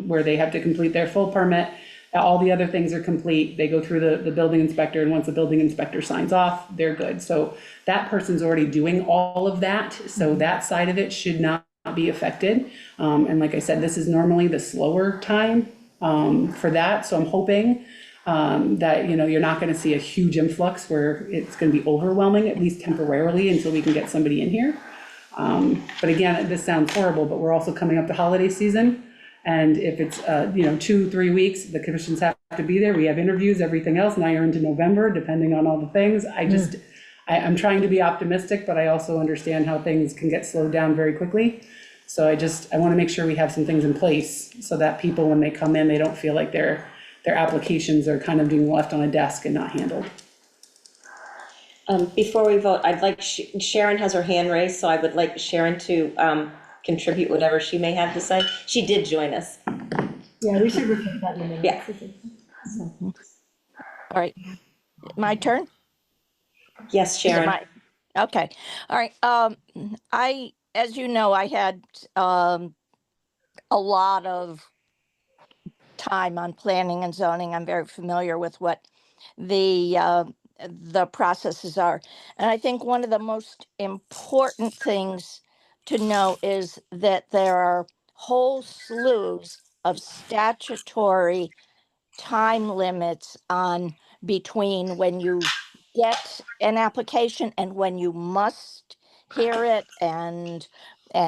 where they have to complete their full permit. All the other things are complete. They go through the building inspector, and once the building inspector signs off, they're good. So that person's already doing all of that. So that side of it should not be affected. And like I said, this is normally the slower time for that. So I'm hoping that, you know, you're not going to see a huge influx where it's going to be overwhelming, at least temporarily, until we can get somebody in here. But again, this sounds horrible, but we're also coming up to holiday season. And if it's, 2-3 weeks, the commissions have to be there. We have interviews, everything else. Now you're into November, depending on all the things. I'm trying to be optimistic, but I also understand how things can get slowed down very quickly. So I want to make sure we have some things in place so that people, when they come in, they don't feel like their applications are kind of being left on a desk and not handled. Before we vote, I'd like, Sharon has her hand raised, so I would like Sharon to contribute whatever she may have to say. She did join us. Yeah, we should reflect that in a minute. Yeah. All right, my turn? Yes, Is it Sharon. Okay, all right. As you know, I had a lot of time on planning and zoning. I'm very familiar with what the processes are. And I think one of the most important things to know is that there are whole slews of statutory time limits on between when you get an application and when you must hear it, and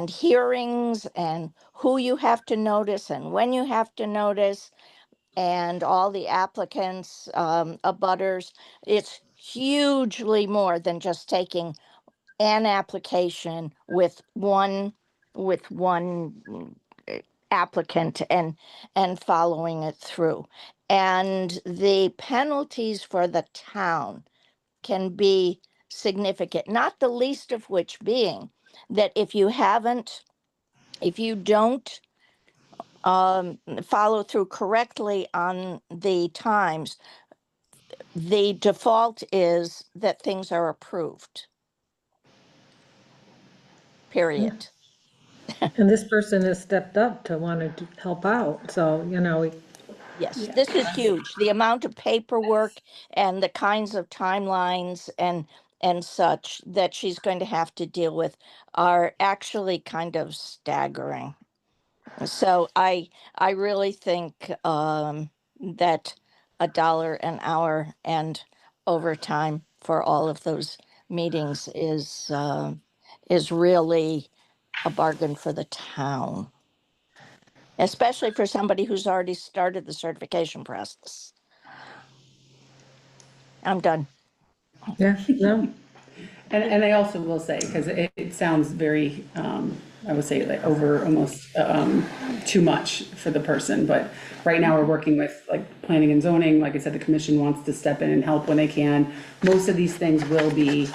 hearings, and who you have to notice and when you have to notice, and all the applicants, abutters. It's hugely more than just taking an application with one applicant and following it through. And the penalties for the town can be significant, not the least of which being that if you don't follow through correctly on the times, the default is that things are approved. period. And this person has stepped up to want to help out, so, Yes, this is huge. The amount of paperwork and the kinds of timelines and such that she's going to have to deal with are actually kind of staggering. So I really think that $1 an hour and overtime for all of those meetings is really a bargain for the town, especially for somebody who's already started the certification process. I'm done. yeah, no, And I also will say, because it sounds very, I would say like over, almost too much for the person, but right now we're working with like planning and zoning, like I said, the commission wants to step in and help when they can. Most of these things will be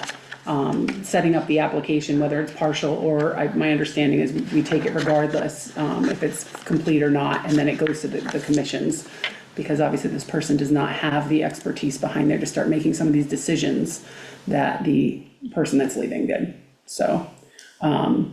setting up the application, whether it's partial or, my understanding is we take it regardless, if it's complete or not, and then it goes to the commissions. Because obviously this person does not have the expertise behind there to start making some of these decisions that the person that's leaving did. So,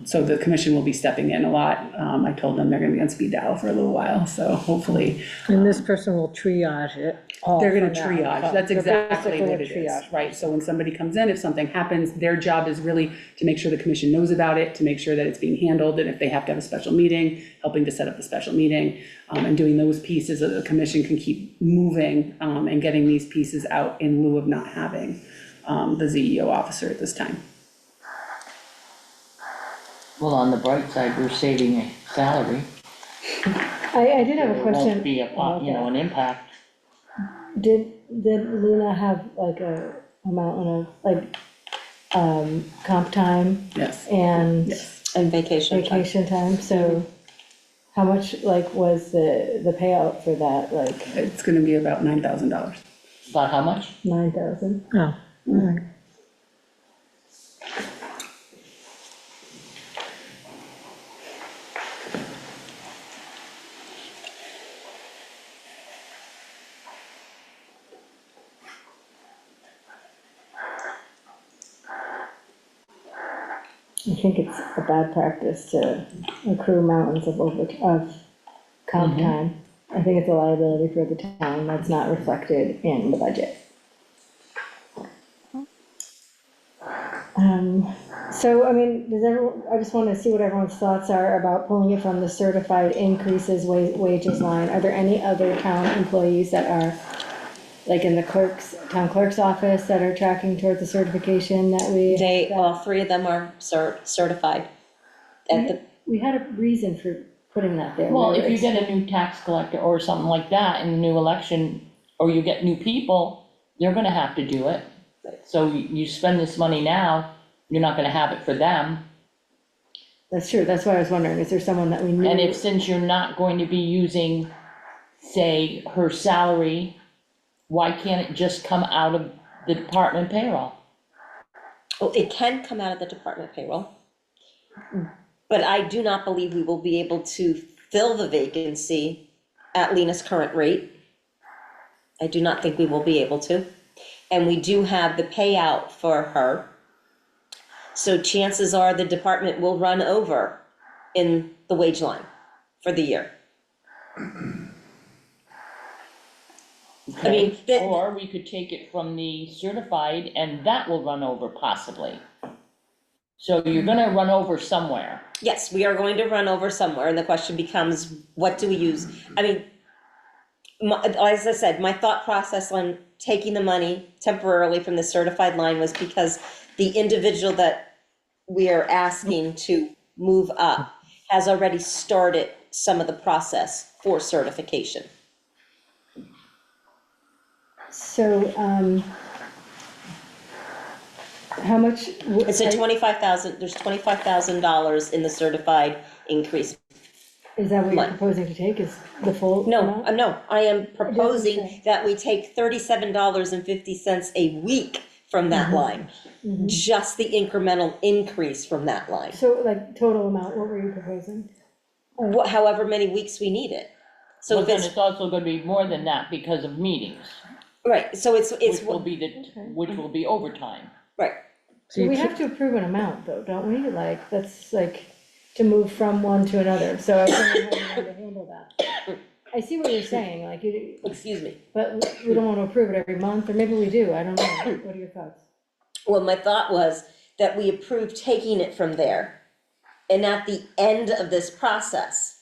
so the commission will be stepping in a lot. I told them they're gonna be on speed dial for a little while, so hopefully. and this person will triage it all They're gonna from now. triage, that's They're exactly basically what a it is, triage. right? So when somebody comes in, if something happens, their job is really to make sure the commission knows about it, to make sure that it's being handled, and if they have to have a special meeting, helping to set up the special meeting, and doing those pieces so that the commission can keep moving, and getting these pieces out in lieu of not having, the ZEO officer at this time. Well, on the bright side, we're saving a salary. I did have a There question. won't be an impact. Did Luna have like a amount of like, comp time Yes, and yes. And vacation time. vacation time? So how much like was the payout for that, like It's gonna be about $9,000. About how much? 9,000? Oh, all right. I think it's a bad practice to accrue mountains of comp time. I think it's a liability for the town that's not reflected in the budget. So, I mean, I just want to see what everyone's thoughts are about pulling it from the certified increases wages line. Are there any other town employees that are, like in the town clerk's office, that are tracking towards the certification that we? All three of them are certified. We had a reason for putting that there. Well, where if you it's- get a new tax collector or something like that in the new election, or you get new people, they're gonna have to do it. So you spend this money now, you're not gonna have it for them. That's true, that's why I was wondering, is there someone that we knew? And since you're not going to be using, say, her salary, why can't it just come out of the department payroll? Well, it can come out of the department payroll. But I do not believe we will be able to fill the vacancy at Lena's current rate. I do not think we will be able to. And we do have the payout for her. So chances are the department will run over in the wage line for the year. I mean, Or we could take it from the certified and that will run over possibly. So you're gonna run over somewhere. yes, we are going to run over somewhere, and the question becomes, what do we use? I mean, as I said, my thought process on taking the money temporarily from the certified line was because the individual that we are asking to move up has already started some of the process for certification. So, how much? It's a there's $25,000 in the certified increase. Is that what you're What? proposing to take, is the full No, amount? no, I am proposing say. that we take $37.50 a week from that line. Just the incremental increase from that line, So like total amount, what were you proposing? however many weeks we need it. So But if then it's, it's also gonna be more than that because of meetings, right, so it's, which will be overtime. right, So you We can't, have to approve an amount though, don't we? Like, that's like to move from one to another, so I don't know how to handle that. I see what you're saying, like, Excuse me. but we don't want to approve it every month, or maybe we do, I don't know. What are your thoughts? Well, my thought was that we approved taking it from there. And at the end of this process,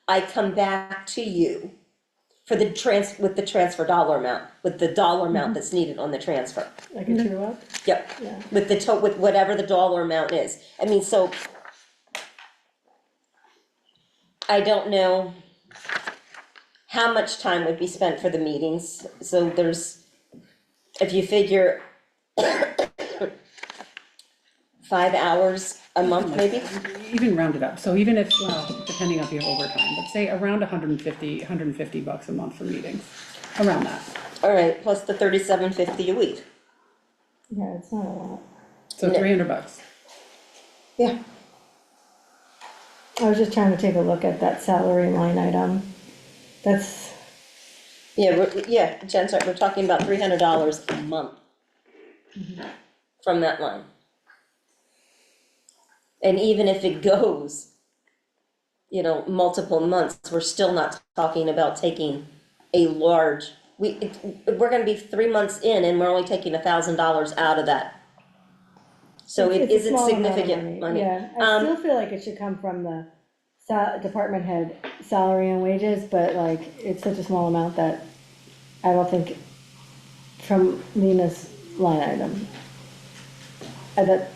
I come back to you for the with the transfer dollar amount, with the dollar amount that's needed on the transfer. Like a true up? Yep, Yeah. with with whatever the dollar amount is. I mean, so I don't know how much time would be spent for the meetings. So there's, if you figure 5 hours a month, maybe? Even round it up, so even if, well, depending on if you have overtime, but say around $150 a month for meetings, around that. All right, plus the $37.50 a week. Yeah, it's not a lot. So No. $300. Yeah. I was just trying to take a look at that salary line item. That's, Yeah, Jen's right, we're talking about $300 a month from that line. And even if it goes, multiple months, we're still not talking about taking a large, we're gonna be 3 months in and we're only taking $1,000 out of that. So it it's a isn't small amount of significant money. Yeah, I still feel like it should come from the department head salary and wages, but like, it's such a small amount that I don't think from Lena's line item. That,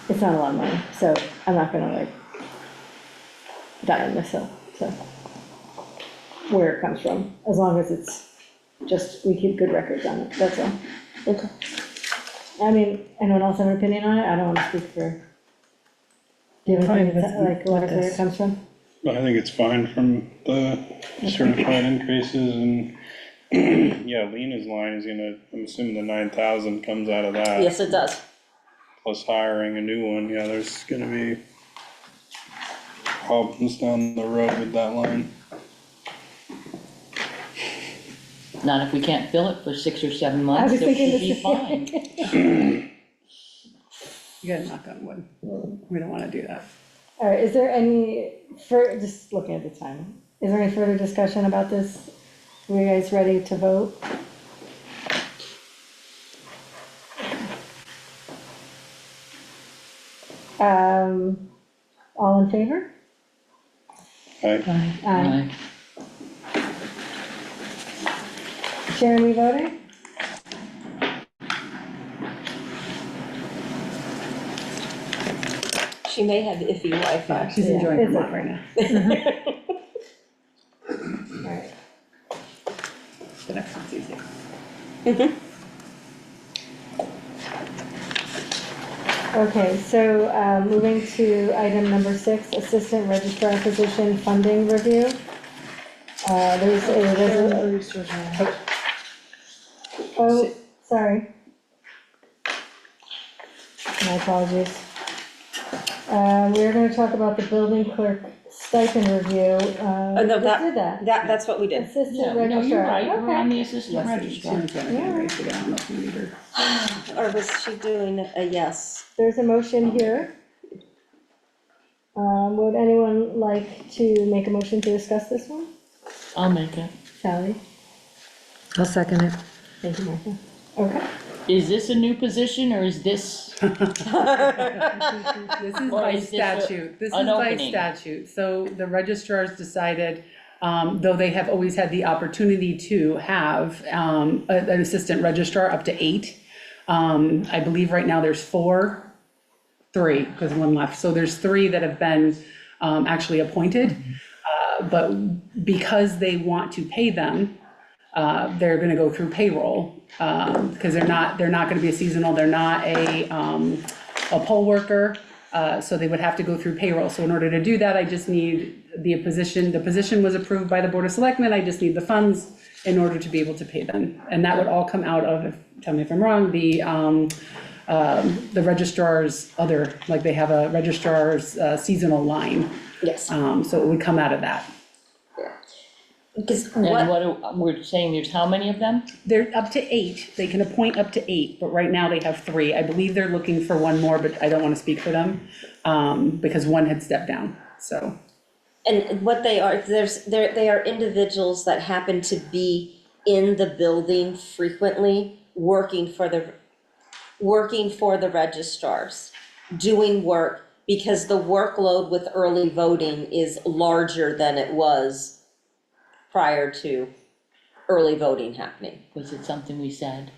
it's not a lot of money, so I'm not gonna like die on this hill, so. Where it comes from, as long as it's just, we keep good records on it, that's all. Okay. I mean, anyone else have an opinion on it? I don't wanna speak for. Do you have Fine an opinion, with- like, where with it this. comes from? I think it's fine from the certified increases and, yeah, Lena's line is gonna, I'm assuming the 9,000 comes out of that. Yes, it does. Plus hiring a new one, yeah, there's gonna be problems down the road with that line. Not if we can't fill it for 6 or 7 I months, was it thinking should the be fine. You gotta knock on wood, we don't wanna do that. All right, is there any, just looking at the time, is there any further discussion about this? Were you guys ready to vote? All in favor? Aye. Aye. Sharon, we voting? She may have iffy Wi-Fi. She's Yeah, enjoying it's Vermont okay. right now, All right. the next one's easy. Okay, so, moving to item number 6, Assistant Registrar Position Funding Review. There's a, oh, sorry. My apologies. We're gonna talk about the building clerk stipend review. No, We just did that. That's what we did. Assistant Yeah, no, registrar. you're right, we're on Okay. the assistant Leslie, registrar. Sharon's got a hand raised again, I don't know if you need her. Or was she doing a yes? There's a motion here. Would anyone like to make a motion to discuss this one? I'll make it. Sally? I'll second it. Thank you, Martha. Okay. Is this a new position or is this, This is Or by is this statute, this is an by opening? statute, so the registrars decided, though they have always had the opportunity to have, an assistant registrar up to 8. I believe right now there's 3, because one left, so there's 3 that have been, actually appointed. But because they want to pay them, they're gonna go through payroll, because they're not gonna be a seasonal, they're not a poll worker, so they would have to go through payroll. So in order to do that, I just need the position was approved by the Board of Selectmen, I just need the funds in order to be able to pay them. And that would all come out of, tell me if I'm wrong, the registrar's other, like they have a registrar's seasonal line. Yes. So it would come out of that. Because And what, we're saying there's how many of them? They're up to 8, they can appoint up to 8, but right now they have 3. I believe they're looking for one more, but I don't want to speak for them, because one had stepped down, so. and what they are, they are individuals that happen to be in the building frequently, working for the registrars, doing work, because the workload with early voting is larger than it was prior to early voting happening. Was it something we said?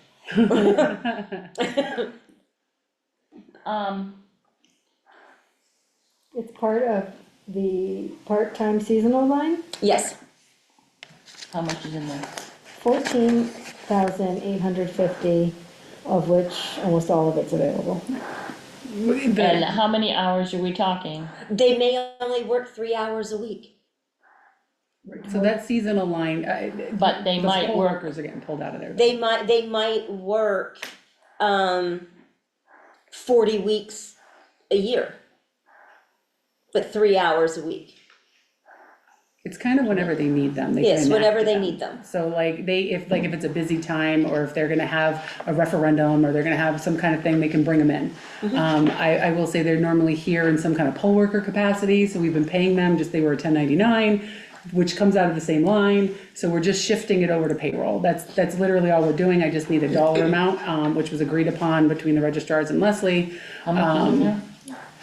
It's part of the part-time seasonal line, Yes, How much is in there? 14,850, of which almost all of it's available. And how many hours are we talking? they may only work 3 hours a week. So that seasonal line, But they the might poll work, workers are getting pulled out of there. They might work, 40 weeks a year, but 3 hours a week. It's kind of whenever they need them. They can Yes, whenever enact they them. need them. So like if it's a busy time, or if they're gonna have a referendum, or they're gonna have some kind of thing, they can bring them in. I will say they're normally here in some kind of poll worker capacity, so we've been paying them, just they were a 1099, which comes out of the same line, so we're just shifting it over to payroll. That's literally all we're doing. I just need a dollar amount, which was agreed upon between the registrars and Leslie. how much is in there?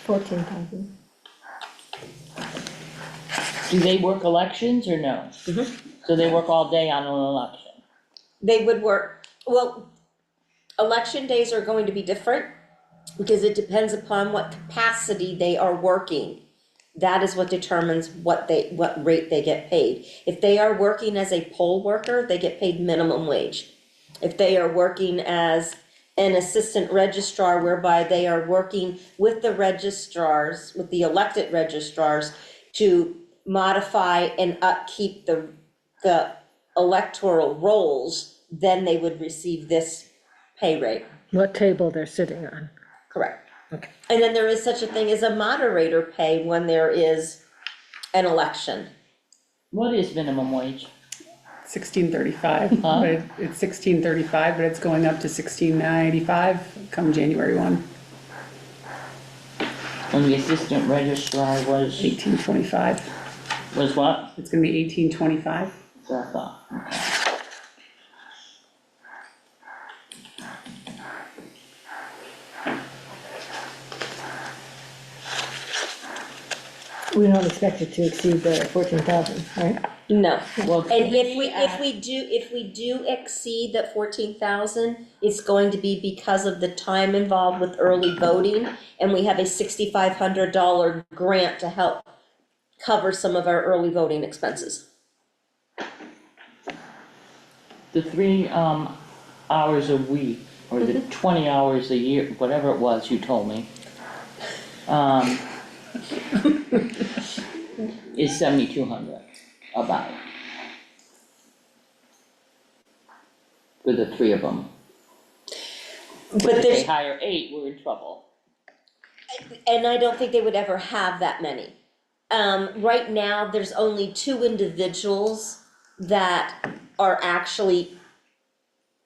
14,000. Do they work elections or no? So they work all day on an election? They would work, well, election days are going to be different because it depends upon what capacity they are working. That is what determines what rate they get paid. If they are working as a poll worker, they get paid minimum wage. If they are working as an assistant registrar, whereby they are working with the registrars, with the elected registrars, to modify and upkeep the electoral rolls, then they would receive this pay rate. What table they're sitting on. Correct. Okay. And then there is such a thing as a moderator pay when there is an election. What is minimum wage? 1635, Huh? but it's 1635, but it's going up to 1695 come January 1, And the assistant registrar was 1825. what? It's gonna be 1825. So I thought, okay. We don't expect it to exceed the 14,000, right? No. Well, And if we do exceed that 14,000, it's going to be because of the time involved with early voting, and we have a $6,500 grant to help cover some of our early voting expenses. the 3 hours a week, or the 20 hours a year, whatever it was you told me, is 7,200, about. For the 3 of them. But If they there's, hire 8, we're in trouble. and I don't think they would ever have that many. Right now, there's only 2 individuals that are actually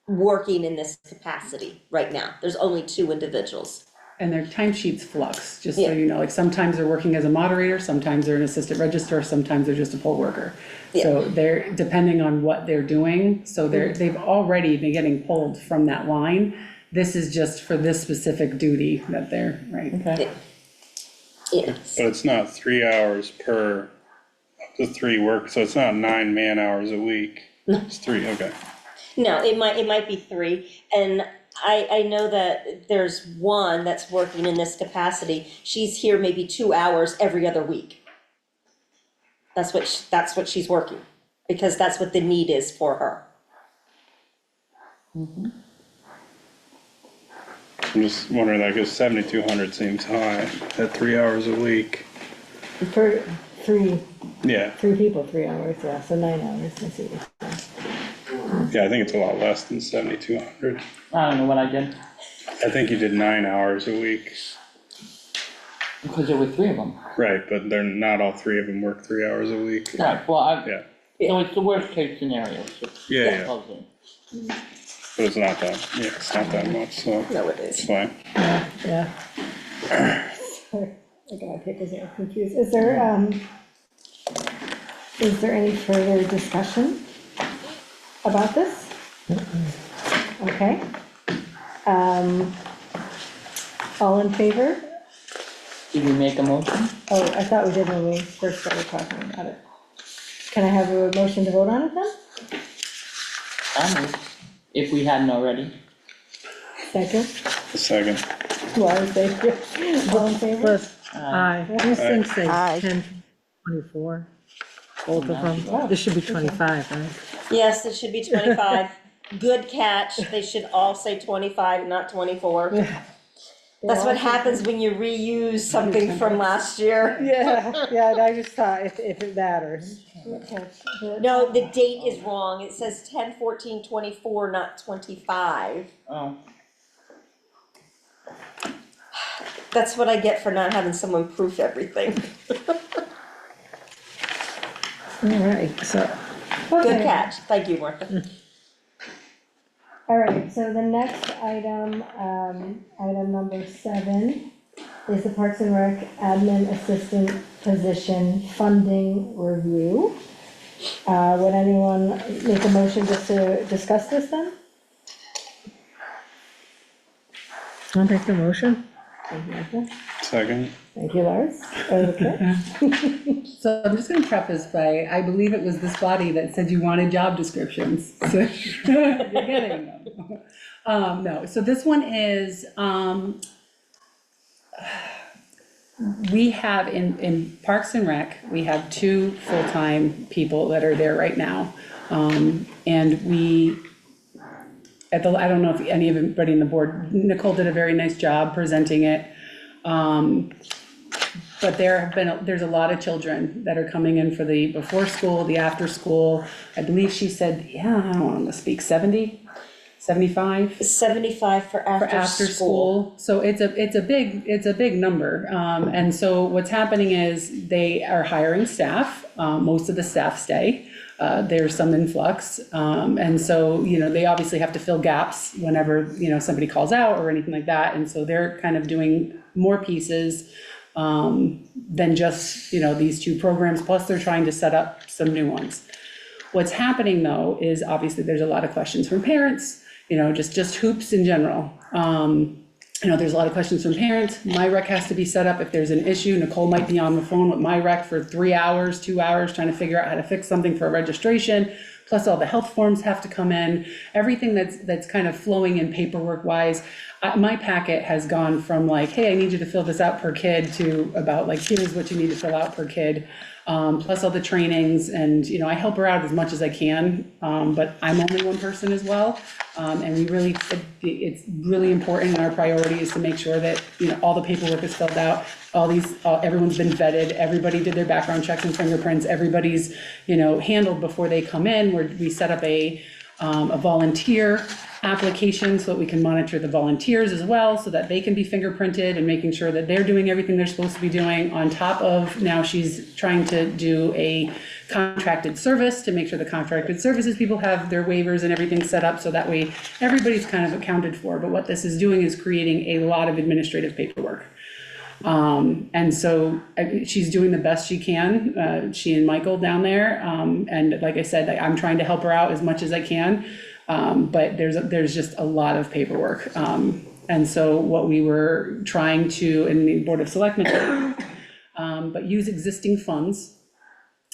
working in this capacity right now. There's only 2 individuals. And their timesheets flux, just so Yeah. you know, like sometimes they're working as a moderator, sometimes they're an assistant registrar, sometimes they're just a poll worker. So they're, depending on what they're doing, so they've already been getting pulled from that line. This is just for this specific duty that they're, right? Okay. Yes. But it's not 3 hours per, up to 3 work, so it's not 9 man hours a week. It's 3, okay. No, it might be 3, and I know that there's one that's working in this capacity. She's here maybe 2 hours every other week. That's what she's working, because that's what the need is for her. I'm just wondering, that because 7,200 seems high at 3 hours a week. Per 3 Yeah, people, 3 hours, yeah, so 9 hours, I see. yeah, I think it's a lot less than 7,200. I don't know what I did, I think you did 9 hours a week. because there were 3 of them. Right, but they're not all 3 of them work 3 hours a week. Right, well, Yeah, So it's the worst case scenario, so. Yeah. Housing. But it's not that, yeah, it's not that much, so No, it it's is. fine. Yeah. I got my papers are confused. Is there any further discussion about this? Okay. All in favor? Did we make a motion? Oh, I thought we did when we first started talking about it. Can I have a motion to vote on it then? If we hadn't already. Second, A second. Laura, thank you. All in favor? Plus, aye, these things say Aye. 10, 24, both of Wow. them. This should be 25, right? Yes, it should be 25. Good catch. They should all say 25, not 24. That's what happens when you reuse something from last year. Yeah, I just thought if it matters. No, the date is wrong. It says 10/14/24, not 25. Oh, That's what I get for not having someone proof everything. All right, so, Good Okay. catch. Thank you, Martha. All right, so the next item, item number 7, is the Parks and Rec Admin Assistant Position Funding Review. Would anyone make a motion just to discuss this then? I'll make the motion. Thank you, Martha. Second. Thank you, Lars. Okay. So I'm just gonna preface by, I believe it was this body that said you wanted job descriptions, so you're getting them. No, so this one is, we have in Parks and Rec, we have 2 full-time people that are there right now. And we, I don't know if anybody in the board, Nicole did a very nice job presenting it. But there's a lot of children that are coming in for the before school, the after school. I believe she said, yeah, I don't want to speak, 70, 75? 75 for For after after school. school, so it's a big number, and so what's happening is they are hiring staff, most of the staff stay, there's some influx, and so, they obviously have to fill gaps whenever, somebody calls out or anything like that, and so they're kind of doing more pieces, than just, these 2 programs, plus they're trying to set up some new ones. What's happening though, is obviously there's a lot of questions from parents, just hoops in general. There's a lot of questions from parents. My rec has to be set up if there's an issue. Nicole might be on the phone with my rec for 3 hours, 2 hours, trying to figure out how to fix something for a registration. Plus all the health forms have to come in. Everything that's kind of flowing in paperwork wise. My packet has gone from like, hey, I need you to fill this out per kid, to about like, here's what you need to fill out per kid. Plus all the trainings, and, I help her out as much as I can, but I'm only one person as well. And it's really important, and our priority is to make sure that, all the paperwork is filled out, everyone's been vetted, everybody did their background checks and fingerprints, everybody's, handled before they come in, where we set up a volunteer application so that we can monitor the volunteers as well, so that they can be fingerprinted and making sure that they're doing everything they're supposed to be doing. On top of, now she's trying to do a contracted service to make sure the contracted services people have their waivers and everything set up, so that way everybody's kind of accounted for. But what this is doing is creating a lot of administrative paperwork. And so she's doing the best she can, she and Michael down there. And like I said, I'm trying to help her out as much as I can. But there's just a lot of paperwork. And so what we were trying to, in the Board of Selectmen, but use existing funds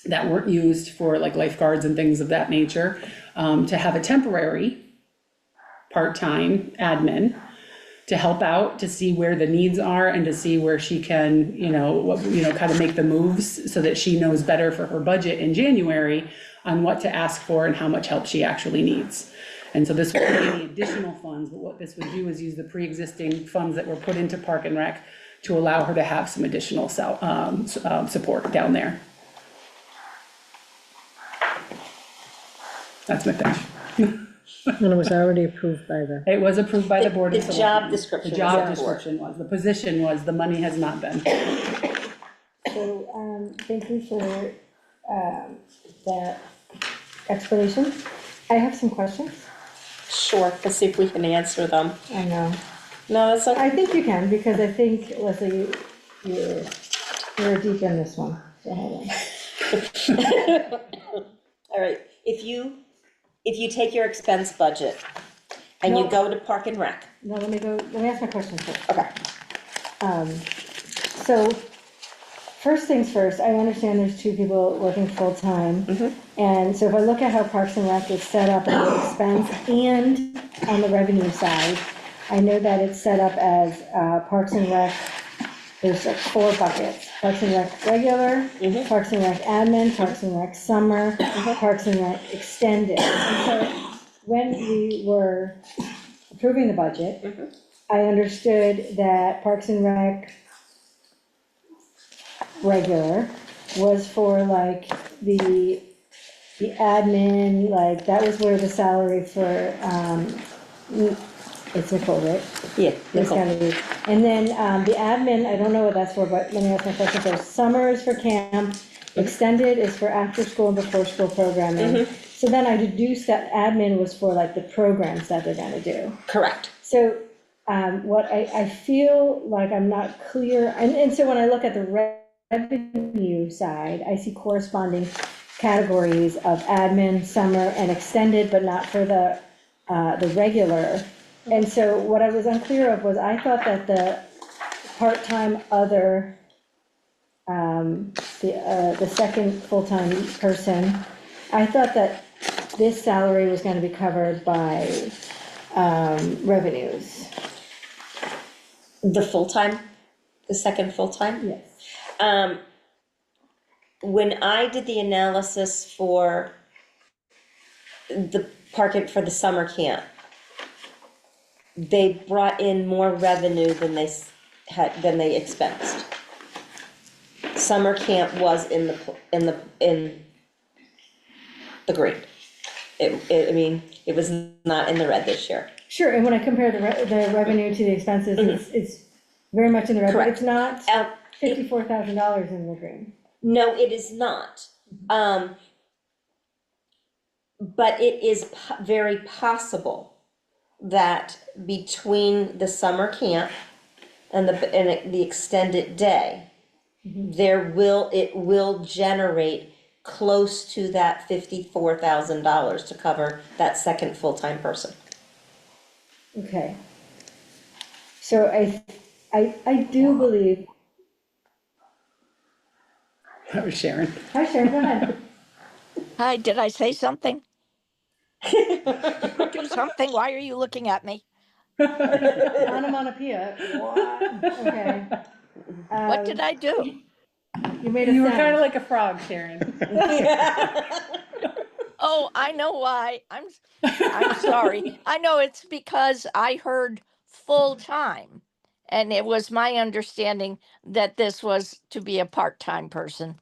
that weren't used for like lifeguards and things of that nature, to have a temporary part-time admin to help out, to see where the needs are and to see where she can, kind of make the moves so that she knows better for her budget in January on what to ask for and how much help she actually needs. And so this would be any additional funds, but what this would do is use the pre-existing funds that were put into Park and Rec to allow her to have some additional support down there. That's my pitch. And it was already approved by the, It was approved by the Board of The Selectmen. job description The was job approved. description was, the position was, the money has not been. So, thank you for, that explanation. I have some questions. Sure, let's see if we can answer them. I know. No, that's okay. I think you can, because I think, Leslie, you're deep in this one, so hold on. All right, if you take your expense budget and you No. go to Park and Rec, No, let me ask my question first. okay, So, first things first, I understand there's two people working full-time. And so if I look at how Parks and Rec is set up on the expense and on the revenue side, I know that it's set up as Parks and Rec, there's like 4 buckets. Parks and Rec regular, Parks and Rec admin, Parks and Rec summer, Parks and Rec extended. And so when we were approving the budget, I understood that Parks and Rec regular was for like the admin, like that was where the salary for, it's Nicole, right? yeah, It's Nicole. gotta be. And then, the admin, I don't know what that's for, but let me ask my question first. Summer is for camp, extended is for after-school and before-school programming. So then I deduced that admin was for like the programs that they're gonna do. Correct. So, what I feel like I'm not clear, and so when I look at the revenue side, I see corresponding categories of admin, summer, and extended, but not for the regular. And so what I was unclear of was, I thought that the part-time other, the second full-time person, I thought that this salary was gonna be covered by, revenues. The full-time, the second full-time? Yes. When I did the analysis for the for the summer camp, they brought in more revenue than they than they expensed. Summer camp was in the green. I mean, it was not in the red this year. Sure, and when I compare the revenue to the expenses, it's very much in the red, but it's not $54,000 in the green. No, it is not. But it is very possible that between the summer camp and the extended day, it will generate close to that $54,000 to cover that second full-time person. Okay. So I do believe, That was Sharon. hi Sharon, go ahead. Hi, did I say something? Do something, why are you looking at me? Onomatopoeia, what? Okay. What did I do? You made a You were kind of sound. like a frog, Sharon. Oh, I know why. I'm sorry. I know it's because I heard full-time. And it was my understanding that this was to be a part-time person.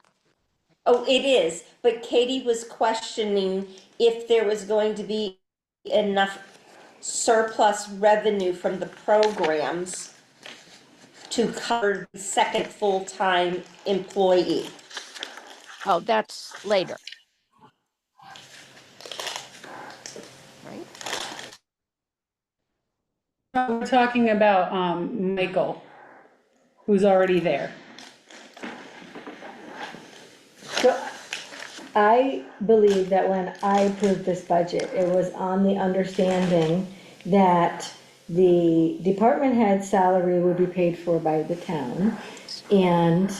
Oh, it is, but Katie was questioning if there was going to be enough surplus revenue from the programs to cover the second full-time employee. Oh, that's later. Right? We're talking about Michael, who's already there. So I believe that when I approved this budget, it was on the understanding that the department head salary would be paid for by the town, and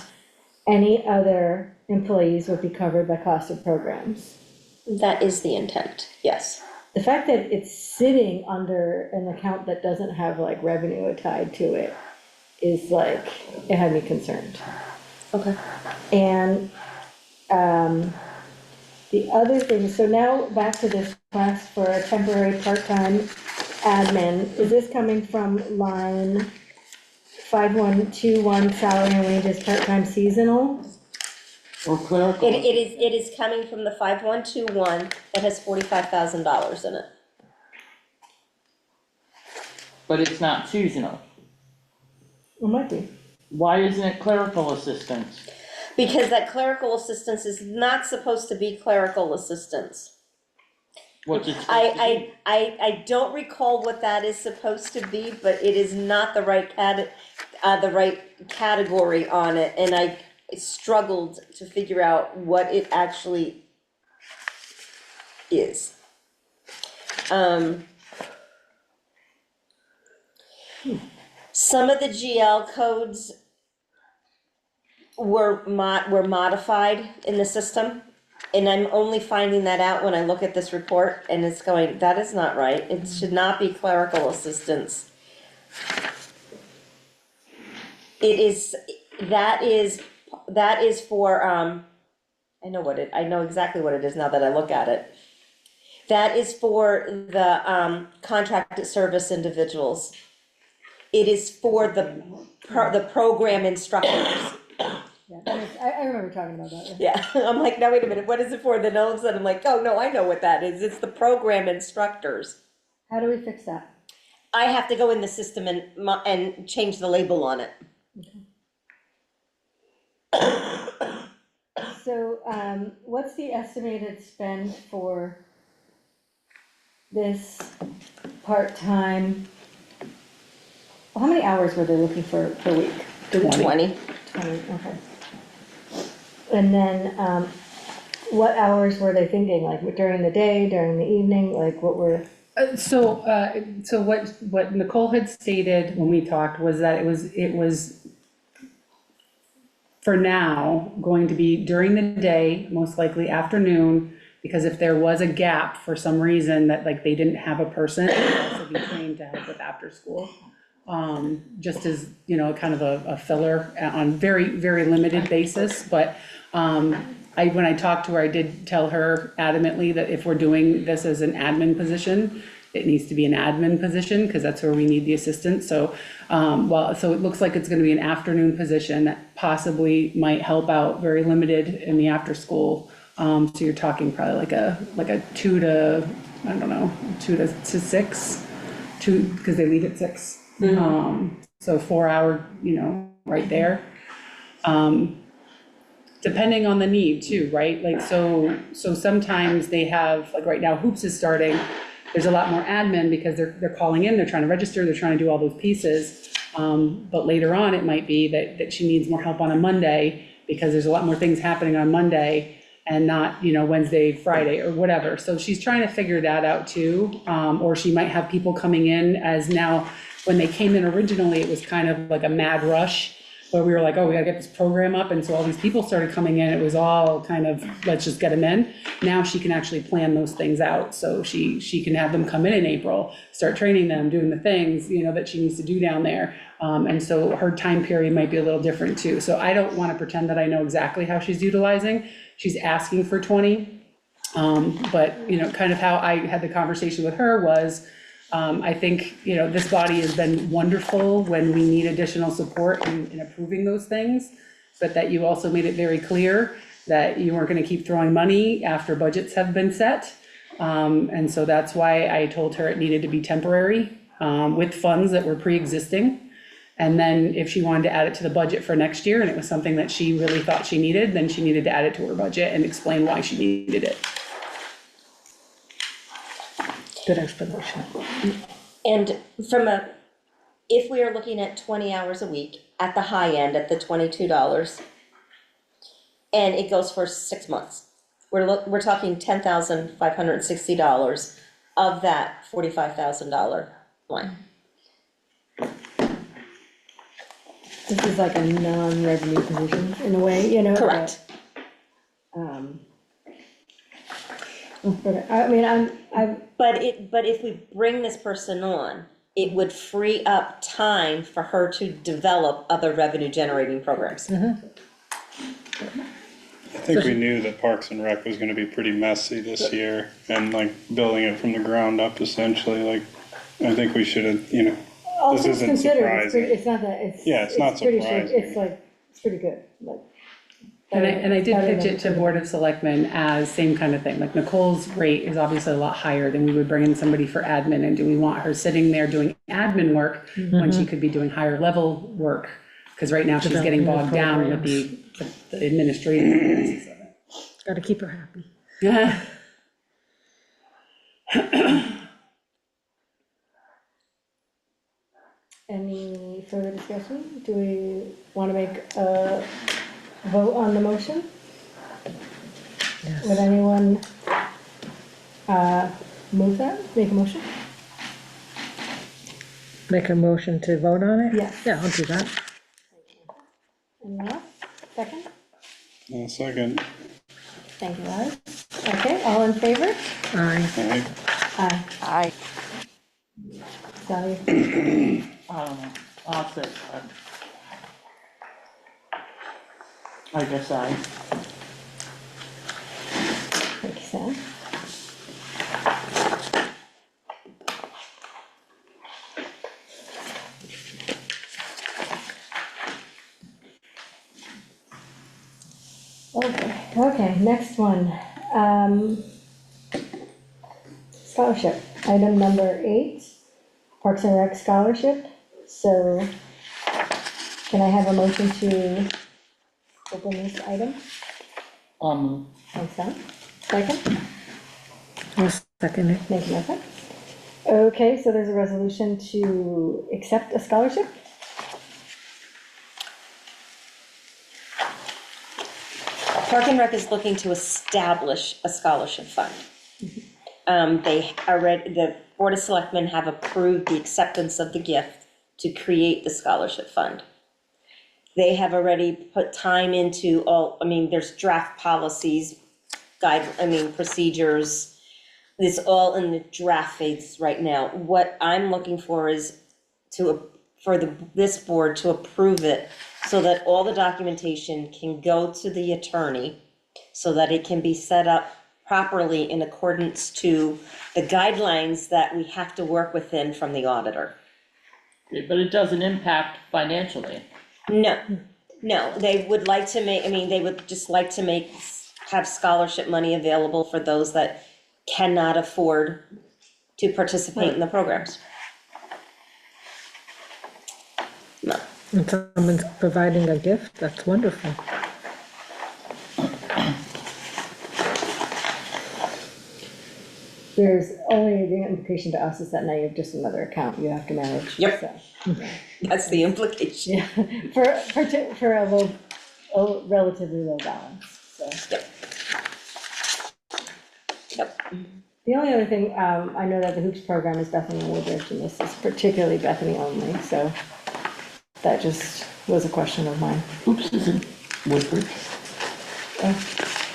any other employees would be covered by cost of programs. That is the intent, yes. The fact that it's sitting under an account that doesn't have like revenue tied to it is like, it had me concerned. Okay. And the other thing, so now back to this request for a temporary part-time admin, is this coming from line 5121 salary and wages part-time seasonal? Or clerical. It is coming from the 5121 that has $45,000 in it. But it's not seasonal. It might be. Why isn't it clerical assistance? Because that clerical assistance is not supposed to be clerical assistance. What's it supposed to be? I don't recall what that is supposed to be, but it is not the right category on it, and I struggled to figure out what it actually is. Some of the GL codes were modified in the system, and I'm only finding that out when I look at this report, and it's going, that is not right, it should not be clerical assistance. It is, that is for, I know exactly what it is now that I look at it. That is for the contracted service individuals. It is for the program instructors. Yeah, that makes, I remember talking about that. Yeah, I'm like, no, wait a minute, what is it for? Then all of a sudden I'm like, oh, no, I know what that is. It's the program instructors. How do we fix that? I have to go in the system and change the label on it. So, what's the estimated spend for this part-time? How many hours were they looking for per week? 20. 20, okay. And then, what hours were they thinking, like during the day, during the evening, like what were? So what Nicole had stated when we talked was that it was for now going to be during the day, most likely afternoon, because if there was a gap for some reason that like they didn't have a person, they would also be trained to help with after school. Just as, kind of a filler on very, very limited basis, but when I talked to her, I did tell her adamantly that if we're doing this as an admin position, it needs to be an admin position, because that's where we need the assistance. So, so it looks like it's gonna be an afternoon position that possibly might help out very limited in the after school. So you're talking probably like a 2 to, I don't know, 2 to 6, because they leave at 6. So 4 hour, right there. Depending on the need too, right? Like, so sometimes they have, like right now, Hoops is starting, there's a lot more admin because they're calling in, they're trying to register, they're trying to do all those pieces. But later on, it might be that she needs more help on a Monday because there's a lot more things happening on Monday and not, Wednesday, Friday, or whatever. So she's trying to figure that out too. Or she might have people coming in as now, when they came in originally, it was kind of like a mad rush where we were like, oh, we gotta get this program up, and so all these people started coming in, it was all kind of, let's just get them in. Now she can actually plan those things out, so she can have them come in April, start training them, doing the things, that she needs to do down there. And so her time period might be a little different too. So I don't wanna pretend that I know exactly how she's utilizing. She's asking for 20, but, kind of how I had the conversation with her was, I think, this body has been wonderful when we need additional support in approving those things, but that you also made it very clear that you weren't going to keep throwing money after budgets have been set. And so that's why I told her it needed to be temporary, with funds that were pre-existing. And then if she wanted to add it to the budget for next year, and it was something that she really thought she needed, then she needed to add it to her budget and explain why she needed it. Good explanation. And if we are looking at 20 hours a week, at the high end, at the $22, and it goes for 6 months, we're talking $10,560 of that $45,000 line. This is like a non-revenue position in a way, Correct. But I mean, But if we bring this person on, it would free up time for her to develop other revenue generating programs. I think we knew that Parks and Rec was gonna be pretty messy this year, and like building it from the ground up essentially, like, I think we should have, all this things isn't considered, surprising. it's not that, Yeah, it's not pretty surprising. it's pretty good, like. And I did better pitch than it to Board of Selectmen as same kind of thing, like Nicole's rate is obviously a lot higher than we would bring in somebody for admin, and do we want her sitting there doing admin work when she could be doing higher level work? Because right now she's getting Developing the bogged down with the administrative pieces of it. Gotta keep her happy. Yeah. Any further discussion? Do we want to make a vote on the motion? Would Yes. anyone move that, make a motion? Make a motion to vote on it? Yes. Yeah, I'll do that. Anyone else? Second? Second. Thank you, Larry. Okay, all in favor? Aye. Alright, Aye. Aye. Sally? I don't know, I'll say, I guess I. Thank you, Sam. Okay, next one. Scholarship, item number 8, Parks and Rec scholarship. So can I have a motion to open this item? Thanks, Sam. Second? I'll second it. Thank you, Martha. Okay, so there's a resolution to accept a scholarship. Park and Rec is looking to establish a scholarship fund. The Board of Selectmen have approved the acceptance of the gift to create the scholarship fund. They have already put time into there's draft policies, procedures. It's all in the draft phase right now. What I'm looking for is this board to approve it so that all the documentation can go to the attorney so that it can be set up properly in accordance to the guidelines that we have to work within from the auditor. But it doesn't impact financially. No, they would like to they would just like to have scholarship money available for those that cannot afford to participate in the programs. No. And someone's providing a gift, that's wonderful. There's only the implication to us is that now you have just another account you have to manage. Yep. So, That's the implication. yeah, for a relatively low balance, so. Yep. The only other thing, I know that the hoops program is Bethany and Woodbridge, and this is particularly Bethany only, so that just was a question of mine. Oops, isn't Woodbridge?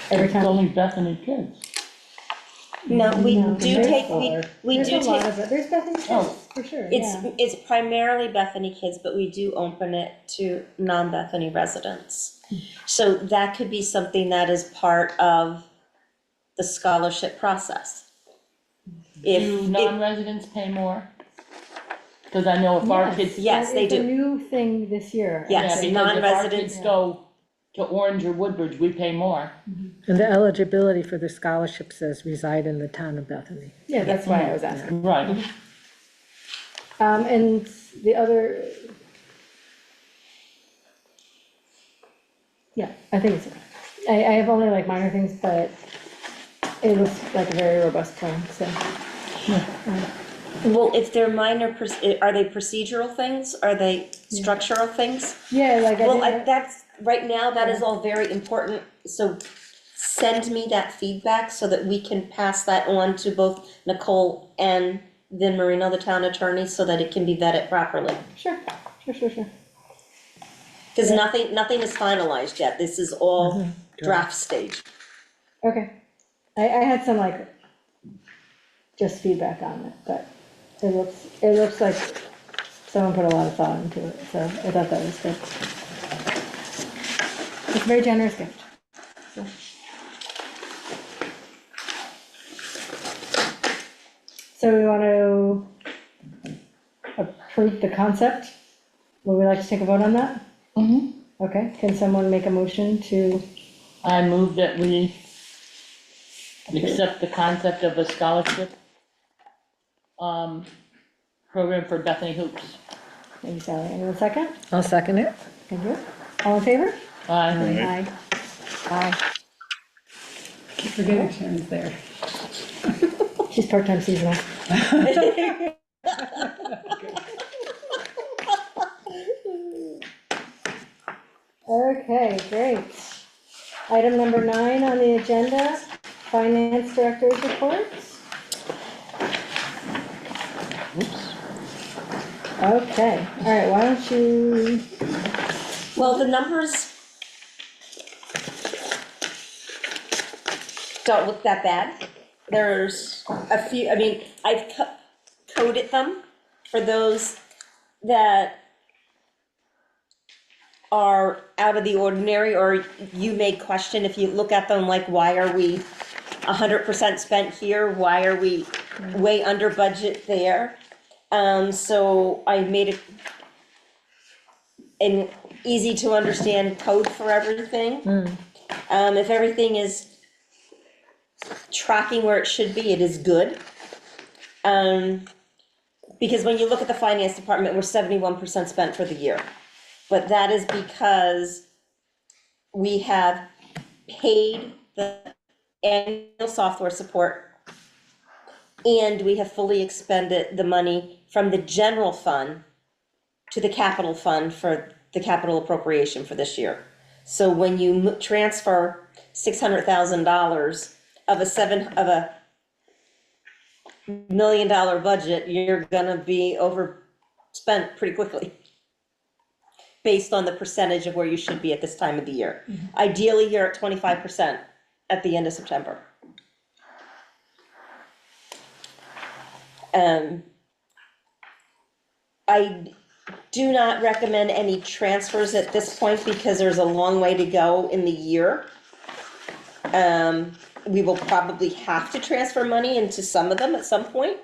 Every It's time. only Bethany kids. No, we No, do there's take, four. we There's do a lot take, of it. There's Bethany kids, Oh. for sure, yeah. it's primarily Bethany kids, but we do open it to non-Bethany residents. So that could be something that is part of the scholarship process. Do non-residents pay more? Because I know if our kids. Yes, they It's a do. new thing this year. Yeah. Yeah, Yes, because if our non-residents- kids go to Orange or Woodbridge, we pay more. And the eligibility for the scholarship says reside in the town of Bethany. Yeah, that's why I was asking. Right. And the other. Yeah, I think it's, I have only like minor things, but it looks like a very robust plan, so. Well, if they're minor, are they procedural things? Are they structural things? Yeah, like I Well, didn't. that's, right now, that is all very important, so send me that feedback so that we can pass that on to both Nicole and Vin Marino, the town attorney, so that it can be vetted properly. Sure. Because nothing is finalized yet, this is all draft stage. Okay. I had some like, just feedback on it, but it looks like someone put a lot of thought into it, so I thought that was good. It's a very generous gift. So. So we want to approve the concept? Would we like to take a vote on that? Mm-hmm. Okay, can someone make a motion to, I move that we accept the concept of a scholarship program for Bethany Hoops. maybe Sally, anyone second? I'll second it. Thank you. All in favor? Aye. Aye. Keep forgetting Sharon's there. She's part-time seasonal. Okay, great. Item number 9 on the agenda, Finance Director's report. Okay, all right, why don't you, Well, the numbers don't look that bad. There's a few, I mean, I've coded them for those that are out of the ordinary, or you may question if you look at them, like, why are we 100% spent here? Why are we way under budget there? So I made it an easy to understand code for everything. If everything is tracking where it should be, it is good. Because when you look at the finance department, we're 71% spent for the year. But that is because we have paid the annual software support, and we have fully expended the money from the general fund to the capital fund for the capital appropriation for this year. So when you transfer $600,000 of a $1 million budget, you're gonna be overspent pretty quickly, based on the percentage of where you should be at this time of the year. Ideally, you're at 25% at the end of September. I do not recommend any transfers at this point because there's a long way to go in the year. We will probably have to transfer money into some of them at some point,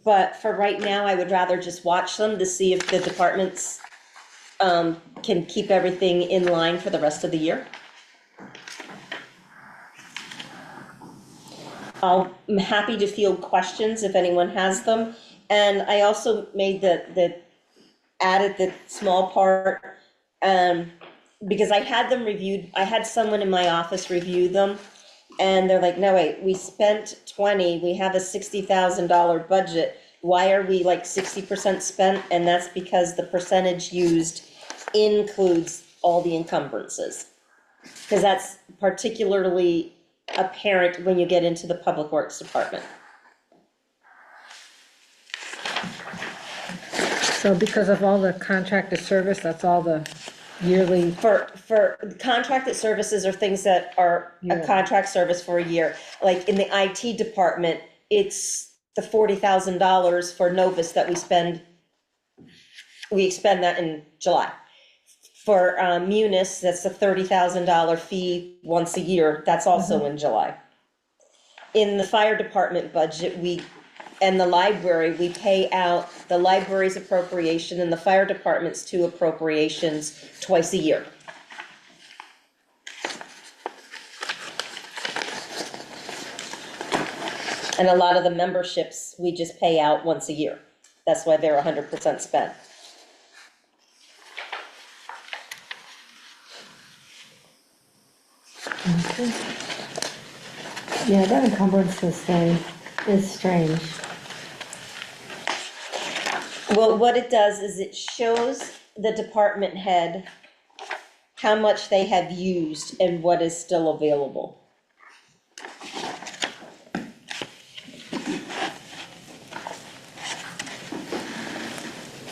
but for right now, I would rather just watch them to see if the departments can keep everything in line for the rest of the year. I'm happy to field questions if anyone has them. And I also made added the small part, because I had them reviewed, I had someone in my office review them, and they're like, no, wait, we spent 20, we have a $60,000 budget, why are we like 60% spent? And that's because the percentage used includes all the encumbrances. Because that's particularly apparent when you get into the Public Works Department. So because of all the contracted service, that's all the yearly, For contracted services are things that are a Yeah. contract service for a year. Like in the IT department, it's the $40,000 for Novus that we expend that in July. For Munis, that's a $30,000 fee once a year, that's also in July. In the fire department budget, and the library, we pay out the library's appropriation and the fire department's 2 appropriations twice a year. And a lot of the memberships, we just pay out once a year. That's why they're 100% spent. yeah, that encumbrances thing is strange. Well, what it does is it shows the department head how much they have used and what is still available.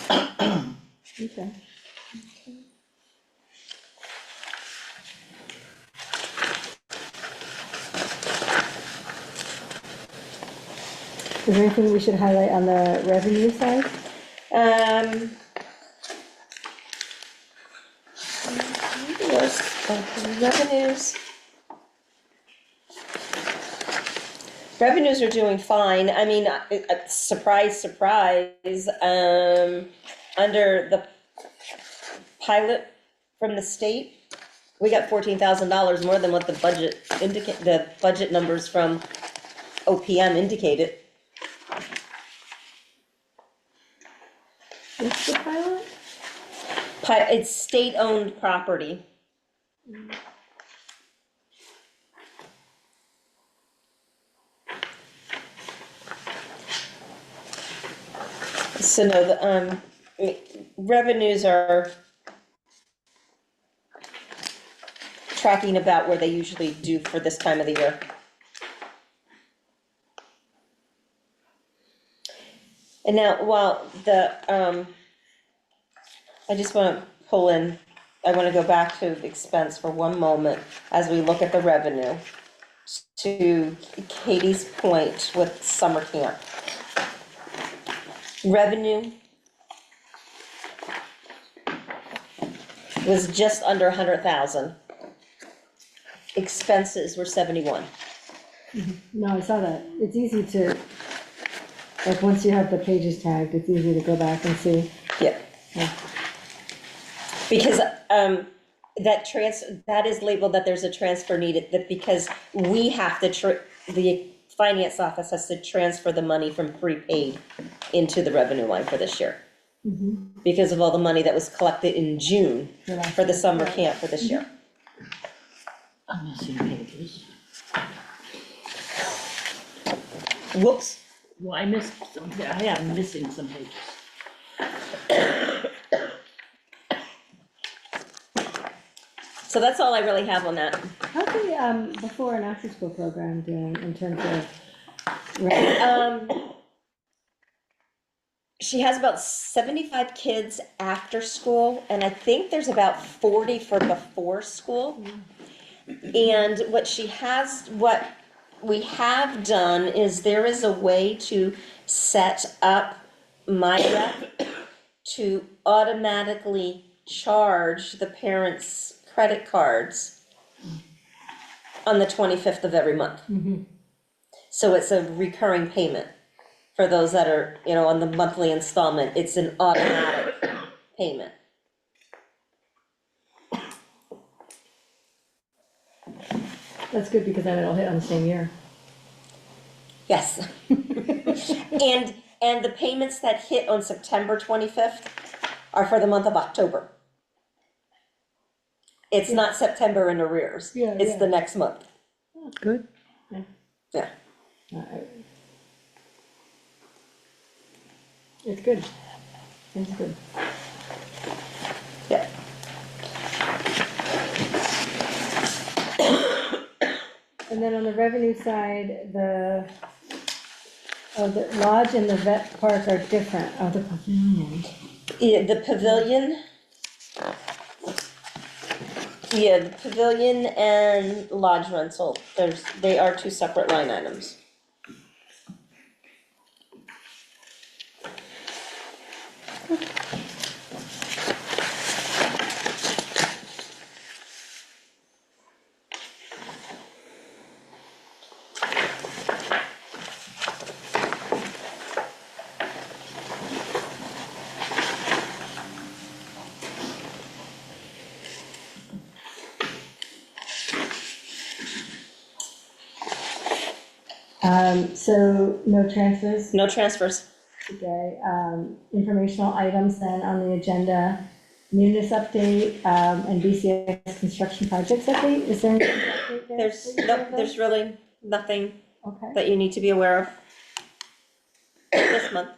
Okay. Is there anything we should highlight on the revenue side? Revenues. Revenues are doing fine. I mean, surprise, surprise, under the pilot from the state, we got $14,000 more than what the budget numbers from OPM indicated. What's the pilot? It's state-owned property. So no, revenues are tracking about where they usually do for this time of the year. And now, while I just want to pull in, I want to go back to the expense for one moment as we look at the revenue. To Katie's point with summer camp. Revenue was just under 100,000. Expenses were 71. No, I saw that. It's easy to, like, once you have the pages tagged, it's easy to go back and see. Yeah. Because that is labeled that there's a transfer needed, that because we have to, the finance office has to transfer the money from prepaid into the revenue line for this year. Because of all the money that was collected in June for the summer camp for this year. I'm missing pages. Whoops. Well, I missed some, I am missing some pages. So that's all I really have on that. How's the, before and after school program doing in terms of? She has about 75 kids after school, and I think there's about 40 for before school. And what we have done is there is a way to set up MyRep to automatically charge the parents' credit cards on the 25th of every month. So it's a recurring payment. For those that are, on the monthly installment, it's an automatic payment. That's good, because then it'll hit on the same year. Yes. And the payments that hit on September 25th are for the month of October. It's not September in arrears. It's the next month. Good. Yeah. It's good. It's good. Yeah. And then on the revenue side, the lodge and the vet park are different. Oh, the pavilion. Yeah, the pavilion. Yeah, the pavilion and lodge rental, they are two separate line items. So no transfers No transfers. today. Informational items then on the agenda, munis update, and BCS construction projects update. Is there any update there? There's really nothing Okay. that you need to be aware of this month.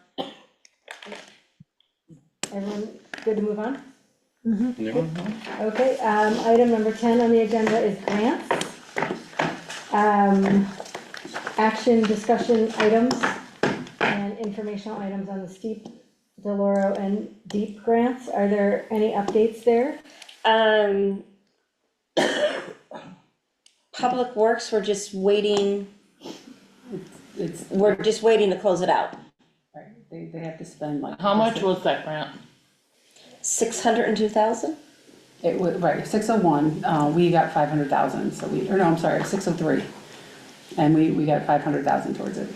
Everyone good to move on? Yeah. Okay, item number 10 on the agenda is grants. Action discussion items and informational items on the steep, Deloro and deep grants. Are there any updates there? Public Works, we're just waiting It's, to close it out. right, they have to spend like. How much was that grant? 602,000? It was, right, 601, we got 500,000, so no, I'm sorry, 603. And we got 500,000 towards it.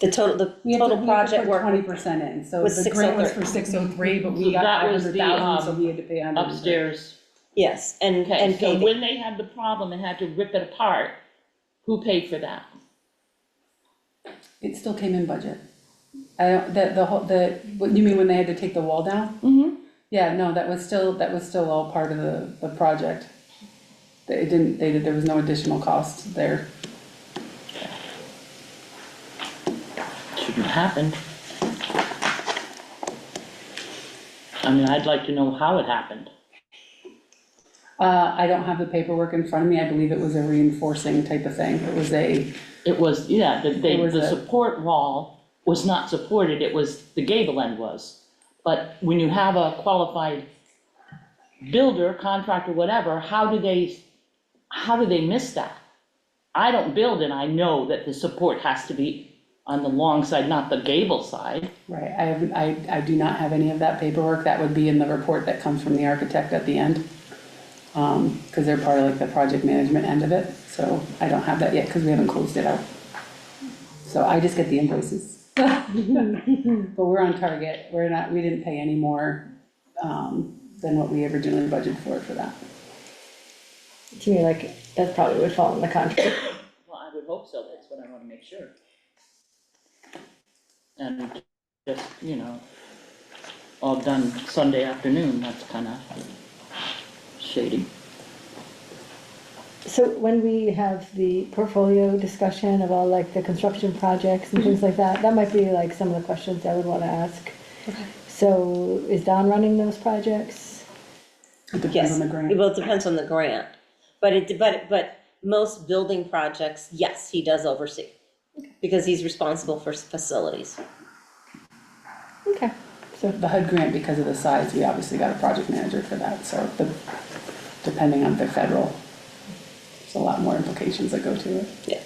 The total We have to project put work 20% in, so was the grant was 603. for 603, but So we got that was the, 500,000, so we had to pay 100. Upstairs. Yes, and Okay, so paving. when they had the problem and had to rip it apart, who paid for that? It still came in budget. I don't, what you mean when they had to take the wall down? Mm-hmm. Yeah, no, that was still all part of the project. There was no additional cost there. it happened. I mean, I'd like to know how it happened. I don't have the paperwork in front of me, I believe it was a reinforcing type of thing, it was a, It was, yeah, It was the a- support wall was not supported, it was, the gable end was. But when you have a qualified builder, contractor, whatever, how do they miss that? I don't build and I know that the support has to be on the long side, not the gable side. right, I do not have any of that paperwork, that would be in the report that comes from the architect at the end. Because they're part of like the project management end of it, so I don't have that yet, because we haven't closed it out. So I just get the invoices. But we're on target, we didn't pay any more, than what we originally budgeted for that. To me, like, that probably would fall in the contract. Well, I would hope so, that's what I wanna make sure. And just, all done Sunday afternoon, that's kinda shady. So when we have the portfolio discussion of all like the construction projects and things like that, that might be like some of the questions I would wanna ask. Okay. So is Don running those projects? It depends Yes, on the grant. well, it depends on the grant, but most building projects, yes, he does oversee. Because he's responsible for facilities. Okay, so, The HUD grant, because of the size, we obviously got a project manager for that, so depending on the federal, there's a lot more implications that go to it. Yeah.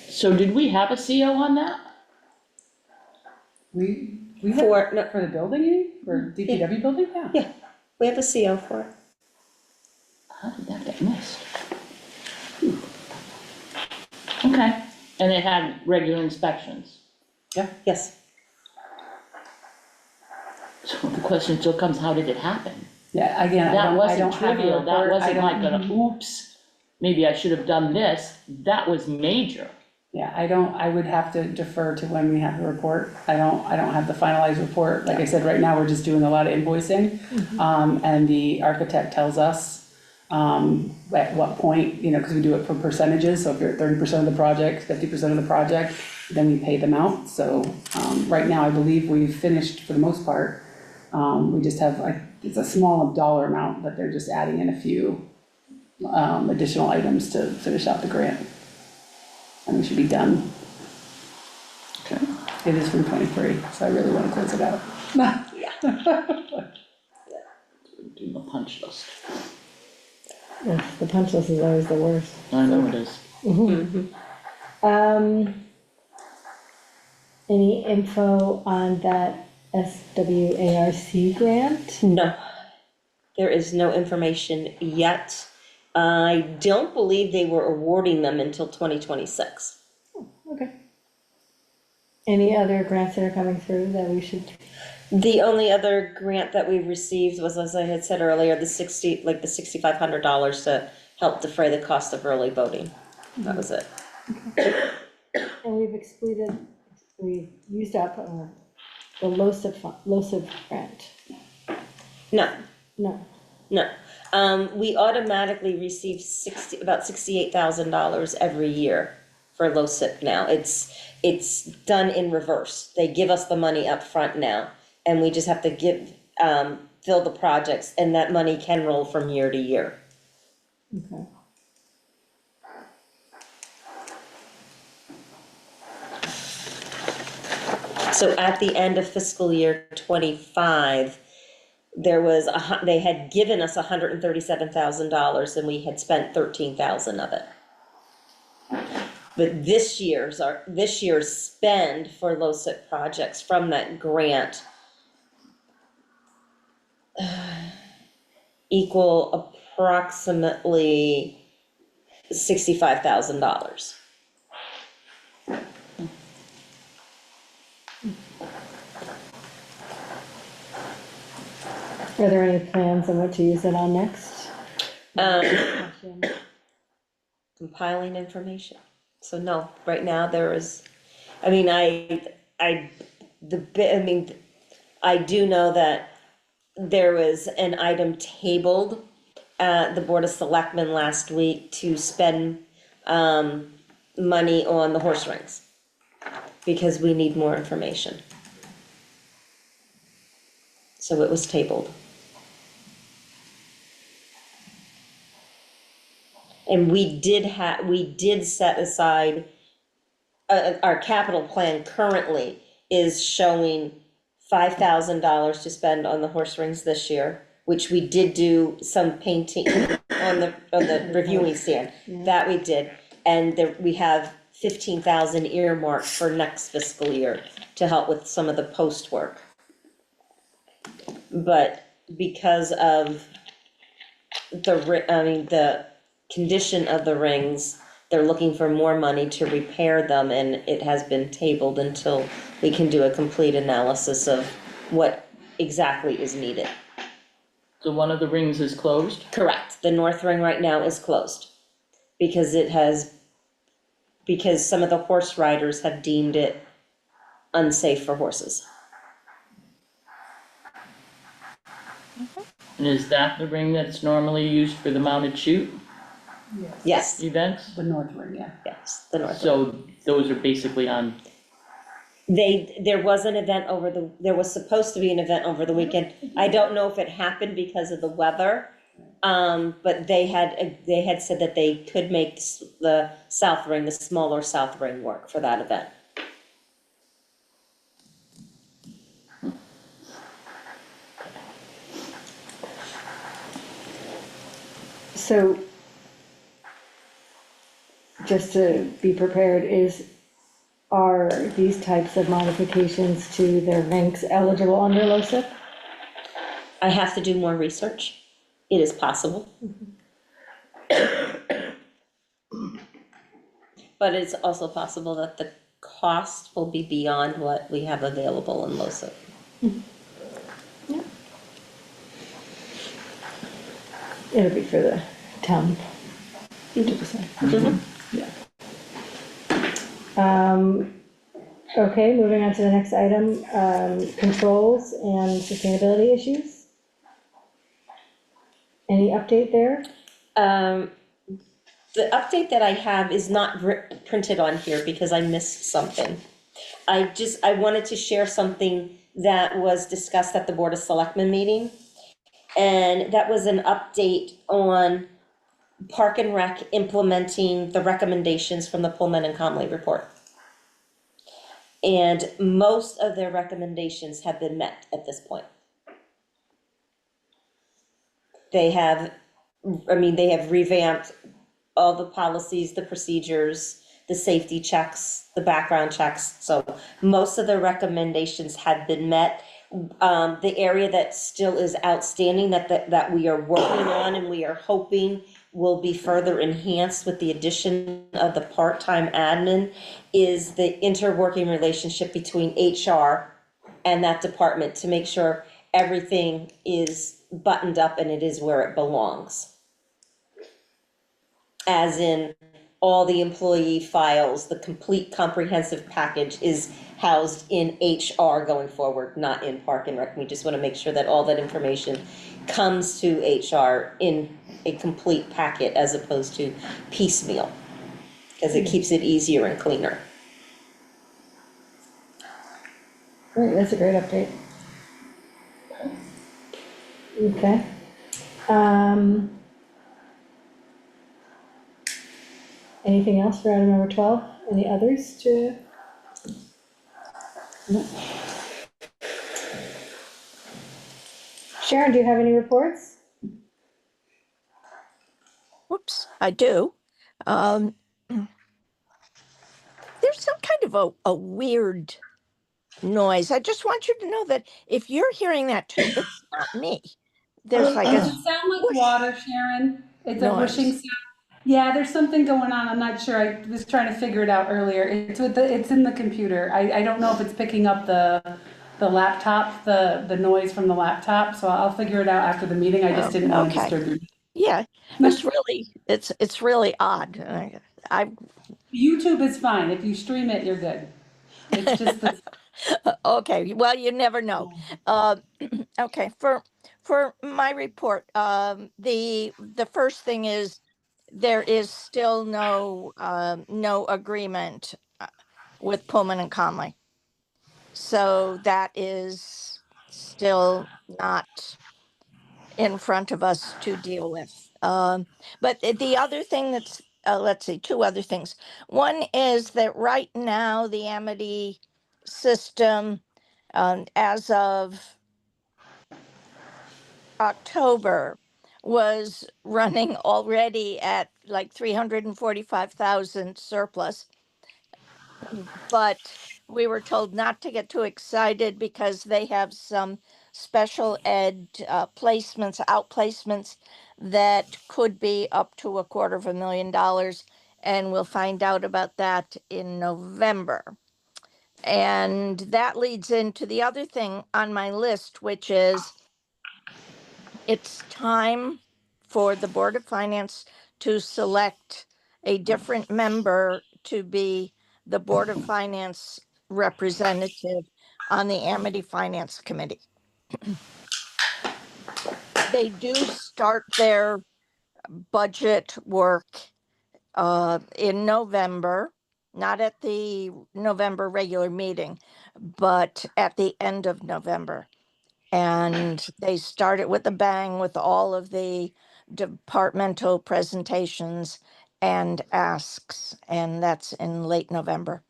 So did we have a CO on that? We For, no, for the building, you mean? For DPW building, yeah. yeah, we have a CO for it. How did that get missed? Okay, and it had regular inspections. Yes, So the question still comes, how did it happen? Yeah, again, I That don't have wasn't a trivial, that report. I wasn't don't- like an oops, maybe I should have done this, that was major. Yeah, I would have to defer to when we have the report. I don't have the finalized report. Like I said, right now, we're just doing a lot of invoicing. And the architect tells us, at what point, because we do it for percentages. So if you're at 30% of the project, 50% of the project, then we pay them out. So, right now, I believe we've finished for the most part. We just have, it's a small dollar amount, but they're just adding in a few, additional items to finish out the grant. And we should be done. Okay. It is from 23, so I really want to close it out. Do the punch list. yeah, the punch list is always the worst. I know it is. Any info on that SWARC grant? no, there is no information yet. I don't believe they were awarding them until 2026. Okay. Any other grants that are coming through that we should? The only other grant that we've received was, as I had said earlier, the $6,500 to help defray the cost of early voting. That was it. And we've used up the LoSiP grant. No, No, no. We automatically receive about $68,000 every year for LoSiP now. It's done in reverse. They give us the money up front now, and we just have to fill the projects, and that money can roll from year to year. okay. So at the end of fiscal year '25, they had given us $137,000 and we had spent 13,000 of it. But this year's spend for LoSiP projects from that grant equal approximately $65,000. Are there any plans on what to use it on next? Compiling information. So no, right now there is, I mean, I do know that there was an item tabled at the Board of Selectmen last week to spend money on the horse rings. because we need more information. So it was tabled. And we did set aside, our capital plan currently is showing $5,000 to spend on the horse rings this year, which we did do some painting on the reviewing stand, that we did. And we have 15,000 earmarked for next fiscal year to help with some of the post work. But because of the condition of the rings, they're looking for more money to repair them, and it has been tabled until we can do a complete analysis of what exactly is needed. So one of the rings is closed? Correct, the north ring right now is closed, because some of the horse riders have deemed it unsafe for horses. And is that the ring that's normally used for the mounted chute Yes, events? The north ring, yeah. yes, the north ring. So those are basically on, There was an event there was supposed to be an event over the weekend. I don't know if it happened because of the weather. But they had said that they could make the south ring, the smaller south ring work for that event. So, just to be prepared, are these types of modifications to their ranks eligible under LoCIP? I have to do more research. It is possible. But it's also possible that the cost will be beyond what we have available in LoCIP. It'll be for the town to decide. Yeah. Okay, moving on to the next item, controls and sustainability issues. Any update there? The update that I have is not printed on here because I missed something. I wanted to share something that was discussed at the Board of Selectmen meeting. And that was an update on Park and Rec implementing the recommendations from the Pullman and Conley report. And most of their recommendations have been met at this point. They have revamped all the policies, the procedures, the safety checks, the background checks. So most of the recommendations have been met. The area that still is outstanding that we are working on and we are hoping will be further enhanced with the addition of the part-time admin is the interworking relationship between HR and that department to make sure everything is buttoned up and it is where it belongs. As in, all the employee files, the complete comprehensive package is housed in HR going forward, not in Park and Rec. We just want to make sure that all that information comes to HR in a complete packet as opposed to piecemeal, because it keeps it easier and cleaner. Great, that's a great update. Okay. Anything else for item number 12? Any others to? Sharon, do you have any reports? Whoops, I do. There's some kind of a weird noise. I just want you to know that if you're hearing that too, it's not me. There's like Does a it sound like whoosh water, Sharon? It's a noise. whooshing sound. Yeah, there's something going on. I'm not sure. I was trying to figure it out earlier. It's in the computer. I don't know if it's picking up the laptop, the noise from the laptop. So I'll figure it out after the meeting. I just didn't want to Okay. disturb you. Yeah, it's really odd. I YouTube is fine. If you stream it, you're good. It's just the okay. Well, you never know. Okay, for my report, the first thing is there is still no agreement with Pullman and Conley. So that is still not in front of us to deal with. But the other thing that's, let's see, two other things. One is that right now the Amity system, as of October, was running already at like 345,000 surplus. But we were told not to get too excited because they have some special ed placements, outplacements that could be up to $250,000. And we'll find out about that in November. And that leads into the other thing on my list, which is it's time for the Board of Finance to select a different member to be the Board of Finance representative on the Amity Finance Committee. They do start their budget work in November, not at the November regular meeting, but at the end of November. And they start it with a bang with all of the departmental presentations and asks, and that's in late November.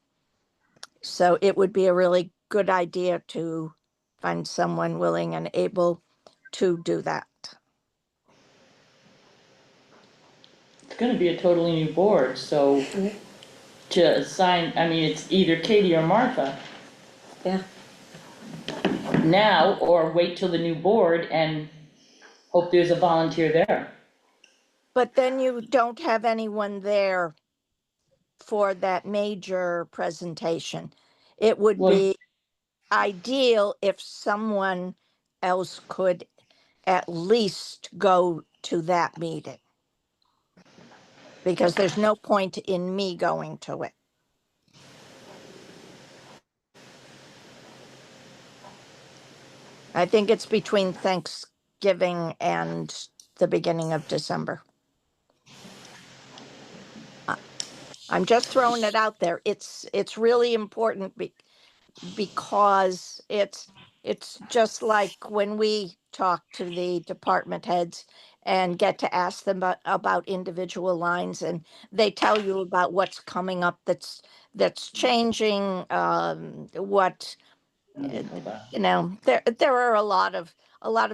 So it would be a really good idea to find someone willing and able to do that. It's gonna be a totally new board, so to assign, I mean, it's either Katie or Martha Yeah. now, or wait till the new board and hope there's a volunteer there. But then you don't have anyone there for that major presentation. It would Well, be ideal if someone else could at least go to that meeting. Because there's no point in me going to it. I think it's between Thanksgiving and the beginning of December. I'm just throwing it out there. It's really important because it's just like when we talk to the department heads and get to ask them about individual lines, and they tell you about what's coming up that's changing, what you know, there are a lot of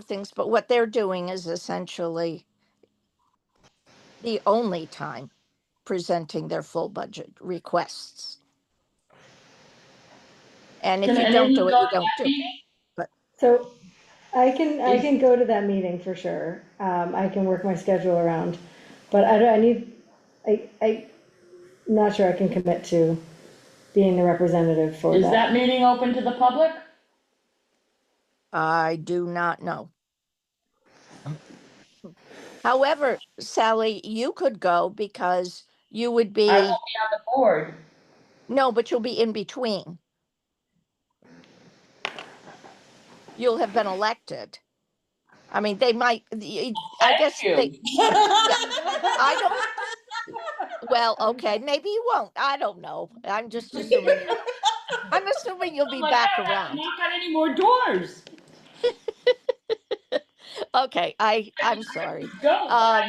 things, but what they're doing is essentially the only time presenting their full budget requests. And if can you any of don't you do it, go you to don't that do it. meeting? But So I Is- can go to that meeting for sure. I can work my schedule around, but I not sure I can commit to being the representative for Is that. that meeting open to the public? I do not know. However, Sally, you could go because you would I won't be, be on the board. no, but you'll be in between. You'll have been elected. I mean, they might, I guess Thank they, you. yeah, I don't, well, okay, maybe you won't. I don't know. I'm just assuming I'm assuming you'll I'm be like, back I don't have to around. knock on any more doors. Okay, I'm sorry. Go, but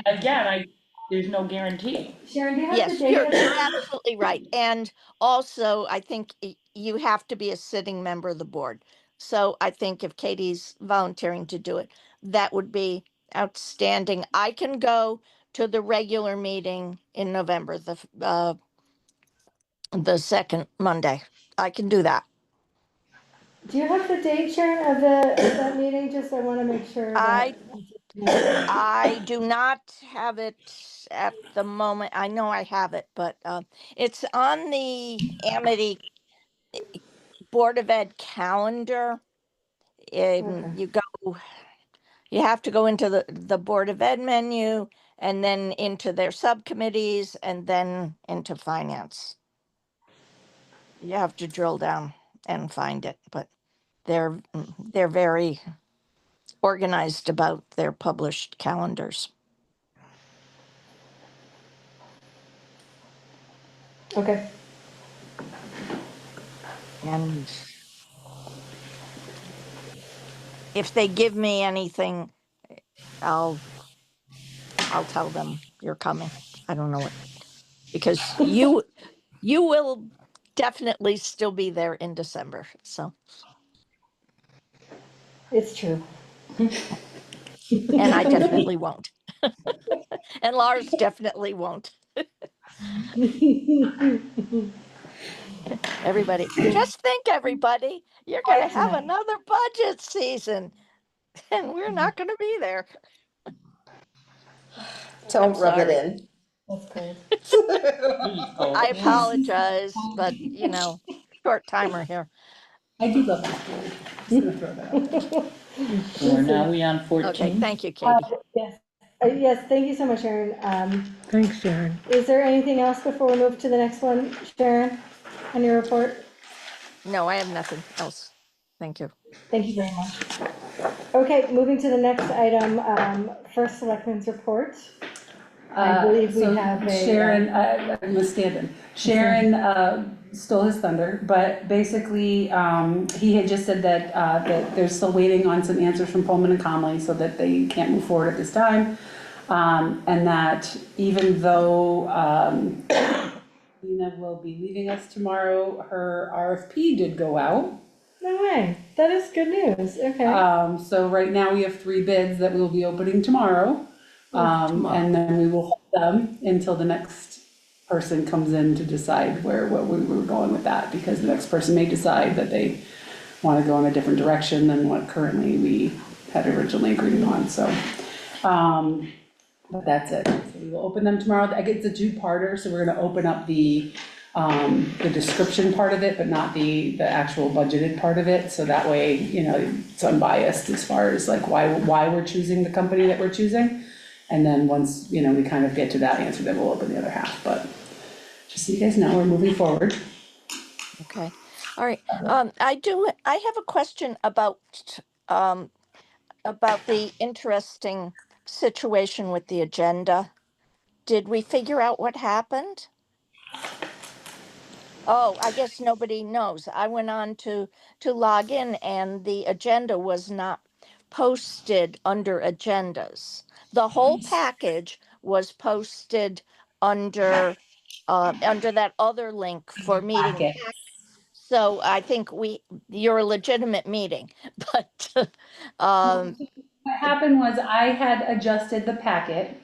there's no guarantee. Sharon, do you have the Yes, date you're of you're that? absolutely right. And also, I think you have to be a sitting member of the board. So I think if Katie's volunteering to do it, that would be outstanding. I can go to the regular meeting in November, the second Monday. I can do that. Do you have the date, Sharon, of that meeting? Just I want to make sure that. I do not have it at the moment. I know I have it, but it's on the Amity Board of Ed calendar. Okay. You have to go into the Board of Ed menu and then into their subcommittees and then into finance. You have to drill down and find it, but they're very organized about their published calendars. Okay. And if they give me anything, I'll tell them you're coming. I don't know what, because you will definitely still be there in December. So, It's true. and I definitely won't. And Lars definitely won't. Everybody, just think, everybody, you're going to Quiet have tonight. another budget season, and we're not going to be there. Don't rub it sorry. in. That's cold. I apologize, but short timer here. I do love this board, just gonna throw that out there. So now we on Okay, 14? thank you, Katie. Yes, yes, thank you so much, Sharon. Thanks, Sharon. Is there anything else before we move to the next one, Sharon, on your report? No, I have nothing else. Thank you. Thank you very much. Okay, moving to the next item, first selectmen's report. I believe we So have a. Sharon, I'm gonna stand in. Sharon stole his thunder, but basically, he had just said that they're still waiting on some answers from Pullman and Conley, so that they can't move forward at this time. And that even though Lena will be leaving us tomorrow, her RFP did go out. No way, that is good news, okay. So right now we have 3 bids that we will be opening tomorrow. And then we will hold them until the next person comes in to decide what we were going with that, because the next person may decide that they want to go in a different direction than what currently we had originally agreed on, so. But that's it, so we will open them tomorrow. I get the 2-parter, so we're gonna open up the description part of it, but not the actual budgeted part of it, so that way, it's unbiased as far as like why we're choosing the company that we're choosing. And then once, we kind of get to that answer, then we'll open the other half, but just so you guys know, we're moving forward. Okay, all right. I have a question about the interesting situation with the agenda. Did we figure out what happened? Oh, I guess nobody knows. I went on to log in and the agenda was not posted under agendas. The whole package was posted under that other link for meeting. Packet. So I think you're a legitimate meeting, but What happened was I had adjusted the packet,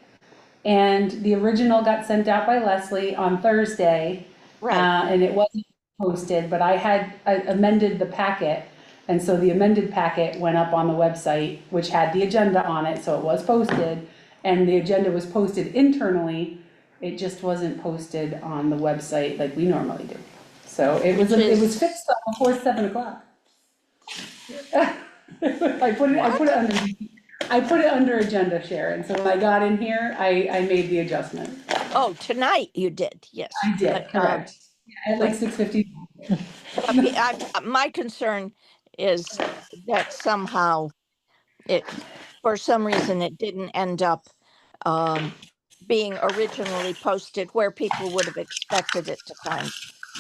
and the original got sent out by Leslie on Thursday. right. And it wasn't posted, but I had amended the packet, and so the amended packet went up on the website, which had the agenda on it, so it was posted, and the agenda was posted internally, it just wasn't posted on the website like we normally do. So it was fixed up before 7 o'clock. I put it under agenda, Sharon, so when I got in here, I made the adjustment. Oh, tonight you did, yes. I did, correct. At like 6:50. My concern is that somehow for some reason, it didn't end up being originally posted where people would have expected it to find.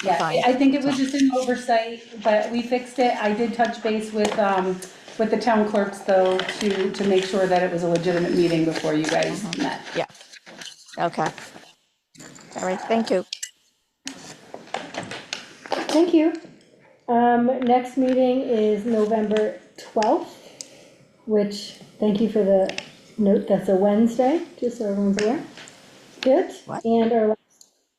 Yeah, I think it was just an oversight, but we fixed it. I did touch base with the town clerks though, to make sure that it was a legitimate meeting before you guys met. Yeah. Okay. All right, thank you. Thank you. Next meeting is November 12th, which, thank you for the note, that's a Wednesday, just so everyone's aware. Good. What? And our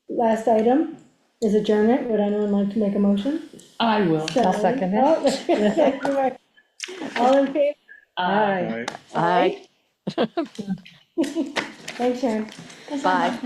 last item is adjournment. Would anyone like to make a motion? I will. I'll second it. Oh, thank you, Mark. All in favor? Aye. Aye. Thanks, Sharon. Bye.